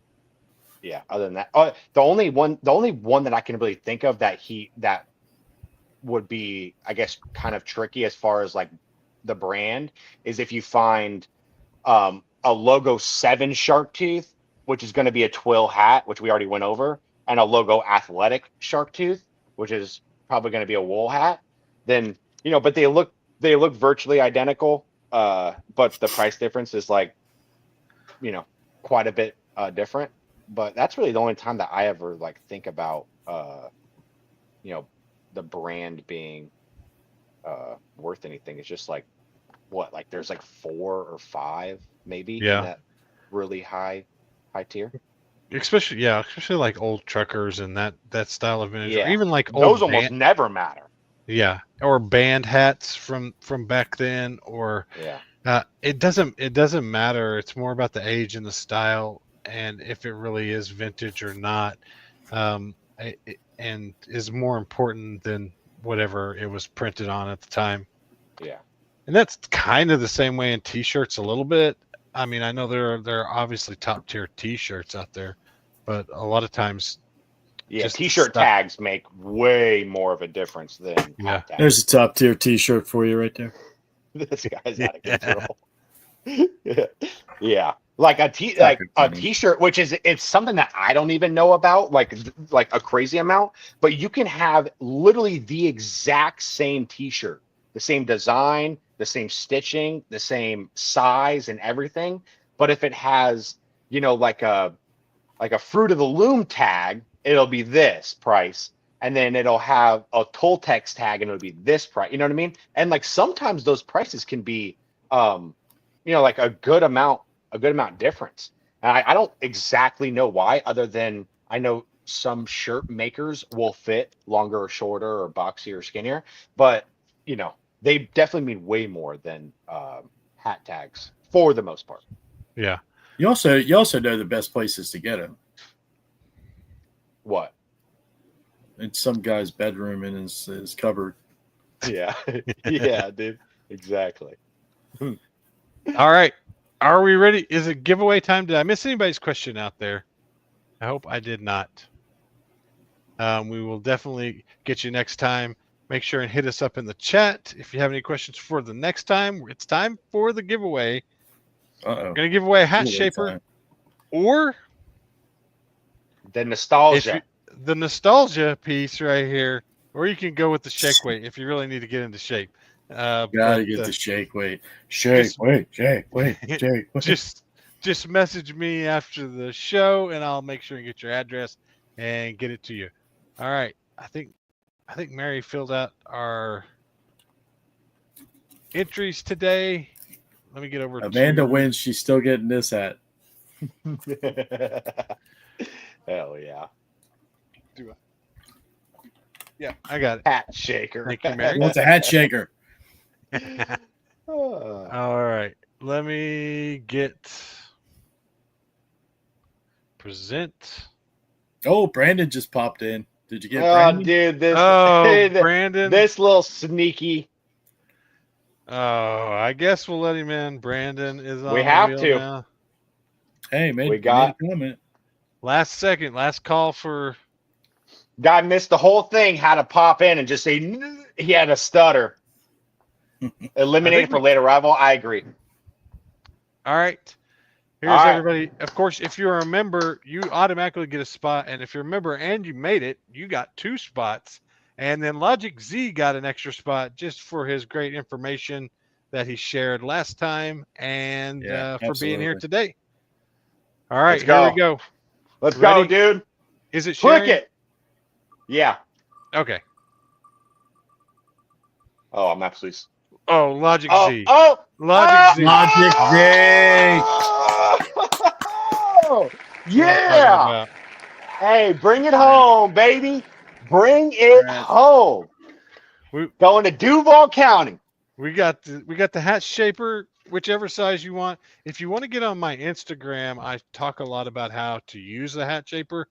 than that, the only one that I can really think of that would be, I guess, kind of tricky as far as like the brand is if you find a Logo 7 shark tooth, which is going to be a twill hat, which we already went over, and a Logo Athletic shark tooth, which is probably going to be a wool hat, then but they look virtually identical, but the price difference is like quite a bit different. But that's really the only time that I ever like think about the brand being worth anything. It's just like there's like 4 or 5 maybe in that really high tier. Especially like old truckers and that style of vintage, or Yeah. even like Those almost never matter. Yeah, or band hats from back then, or it doesn't matter. It's more about the age and the style, and if it really is vintage or not, and is more important than whatever it was printed on at the time. Yeah, and that's kind of the same way in T-shirts a little bit. I mean, I know there are obviously top tier T-shirts out there, but a lot of times, T-shirt tags make way more of a difference than hat tags. There's a top tier T-shirt for you right there. This guy's out of control. Yeah. Like a t-shirt, which is it's something that I don't even know about, like a crazy amount, but you can have literally the exact same t-shirt, the same design, the same stitching, the same size and everything. But if it has, like a Fruit of the Loom tag, it'll be this price. And then it'll have a Toltex tag and it'll be this price. You know what I mean? And like sometimes those prices can be like a good amount difference. And I don't exactly know why, other than I know some shirt makers will fit longer or shorter or boxier or skinnier, but they definitely mean way more than hat tags for the most part. Yeah. You also know the best places to get them. What? In some guy's bedroom in his cupboard. Yeah. Yeah, dude. Exactly. All right. Are we ready? Is it giveaway time? Did I miss anybody's question out there? I hope I did not. We will definitely get you next time. Make sure and hit us up in the chat if you have any questions for the next time. It's time for the giveaway. Uh-oh. We're going to give away a hat Giveaway shaper time. or The nostalgia. the nostalgia piece right here, or you can go with the shake weight if you really need to get into shape. Gotta get the shake weight. Just message me after the show and I'll make sure and get your address and get it to you. All right. I think Mary filled out our entries today. Let me get over Amanda to wins. She's still getting this hat. Hell yeah. Yeah, I got it. Hat shaker. Thank you, Mary. What's a hat shaker? All right. Let me get present. Oh, Brandon just popped in. Did you get Oh, Brandon? dude, this Brandon. this little sneaky. Oh, I guess we'll let him in. Brandon is on We the have wheel to. now. Hey, man. We got- made a comment. Last call for Guy missed the whole thing. Had to pop in and just say he had a stutter. Eliminated for late arrival. I agree. All right. Here's All right. everybody. Of course, if you're a member, you automatically get a spot. And if you're a member and you made it, you got 2 spots. And then Logic Z got an extra spot just for his great information that he shared last time and for being here today. All right, here we go. Let's Ready? go, dude. Is it sharing? Click it. Yeah. Okay. Oh, I'm absolutely. Oh, Logic Z. Oh, Logic Z. Logic Z. Oh, yeah. Hey, bring it home, baby. Bring it home. Going to Duval County. We got the hat shaper, whichever size you want. If you want to get on my Instagram, I talk a lot about how to use the hat shaper.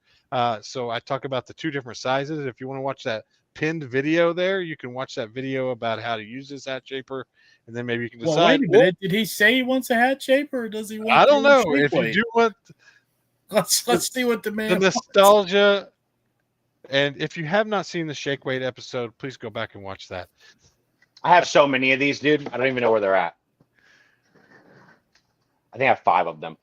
So I talk about the 2 different sizes. If you want to watch that pinned video there, you can watch that video about how to use this hat shaper, and then maybe you can decide. Well, wait a minute. Did he say he wants a hat shaper, or does he want? I don't know. If you do want, let's see what the man. The nostalgia. And if you have not seen the shake weight episode, please go back and watch that. I have so many of these, dude. I don't even know where they're at. I think I have 5 of them.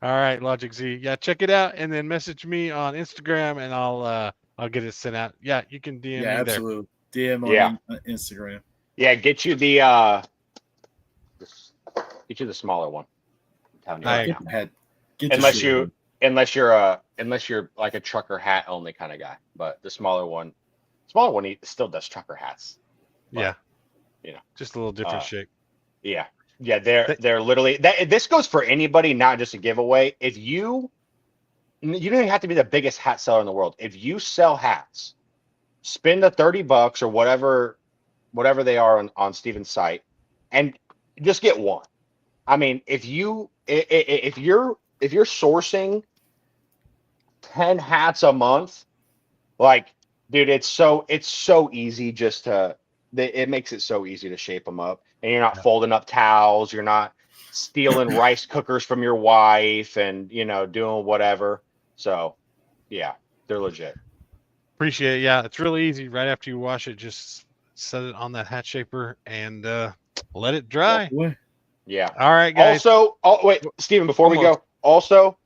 All right, Logic Z. Yeah, check it out, and then message me on Instagram, and I'll get it sent out. Yeah, you can DM me there. Absolutely. DM on Instagram. Yeah, get you the smaller one. I'm telling you right now. Unless you're like a trucker hat only kind of guy, but the smaller one still does trucker hats. But, yeah, just a little different shape. Yeah, they're literally this goes for anybody, not just a giveaway. If you don't even have to be the biggest hat seller in the world. If you sell hats, spend the $30 or whatever they are on Steven's site, and just get one. I mean, if you're sourcing 10 hats a month, like, dude, it's so easy it makes it so easy to shape them up, and you're not folding up towels, you're not stealing rice cookers from your wife and doing whatever. So yeah, they're legit. Appreciate it. Yeah, it's really easy. Right after you wash it, just set it on that hat shaper and let it dry. Yeah. All right, guys. Also, oh wait, Steven, before we Almost. go, also,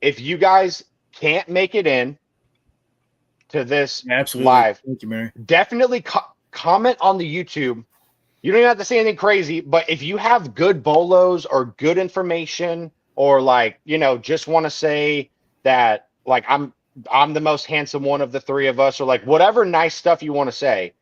if you guys can't make it in to this Absolutely. live, Thank you, Mary. definitely comment on the YouTube. You don't even have to say anything crazy, but if you have good bolos or good information, or like, you know, just want to say that like I'm the most handsome one of the three of us, or like whatever nice stuff you want to say,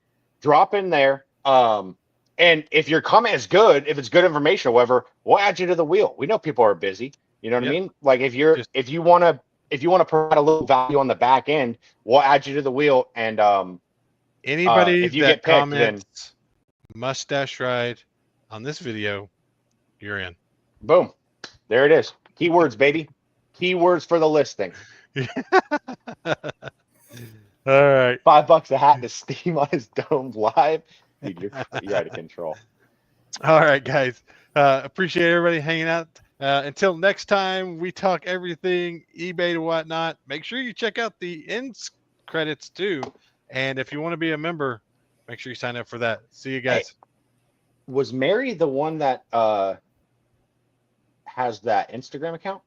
drop in there. And if your comment is good, if it's good information or whatever, we'll add you to the wheel. We know people are busy. You know what I mean? Like if you want to provide a little value on the back end, we'll add you to the wheel. And Anybody if you that get picked, then comments mustache ride on this video, you're in. boom, there it is. Keywords, baby. Keywords for the listing. All right. $5 a hat to steam on his dome live. Dude, you're out of control. All right, guys. Appreciate everybody hanging out. Until next time, we talk everything eBay to whatnot. Make sure you check out the ends credits too. And if you want to be a member, make sure you sign up for that. See you guys. Hey, was Mary the one that has that Instagram account?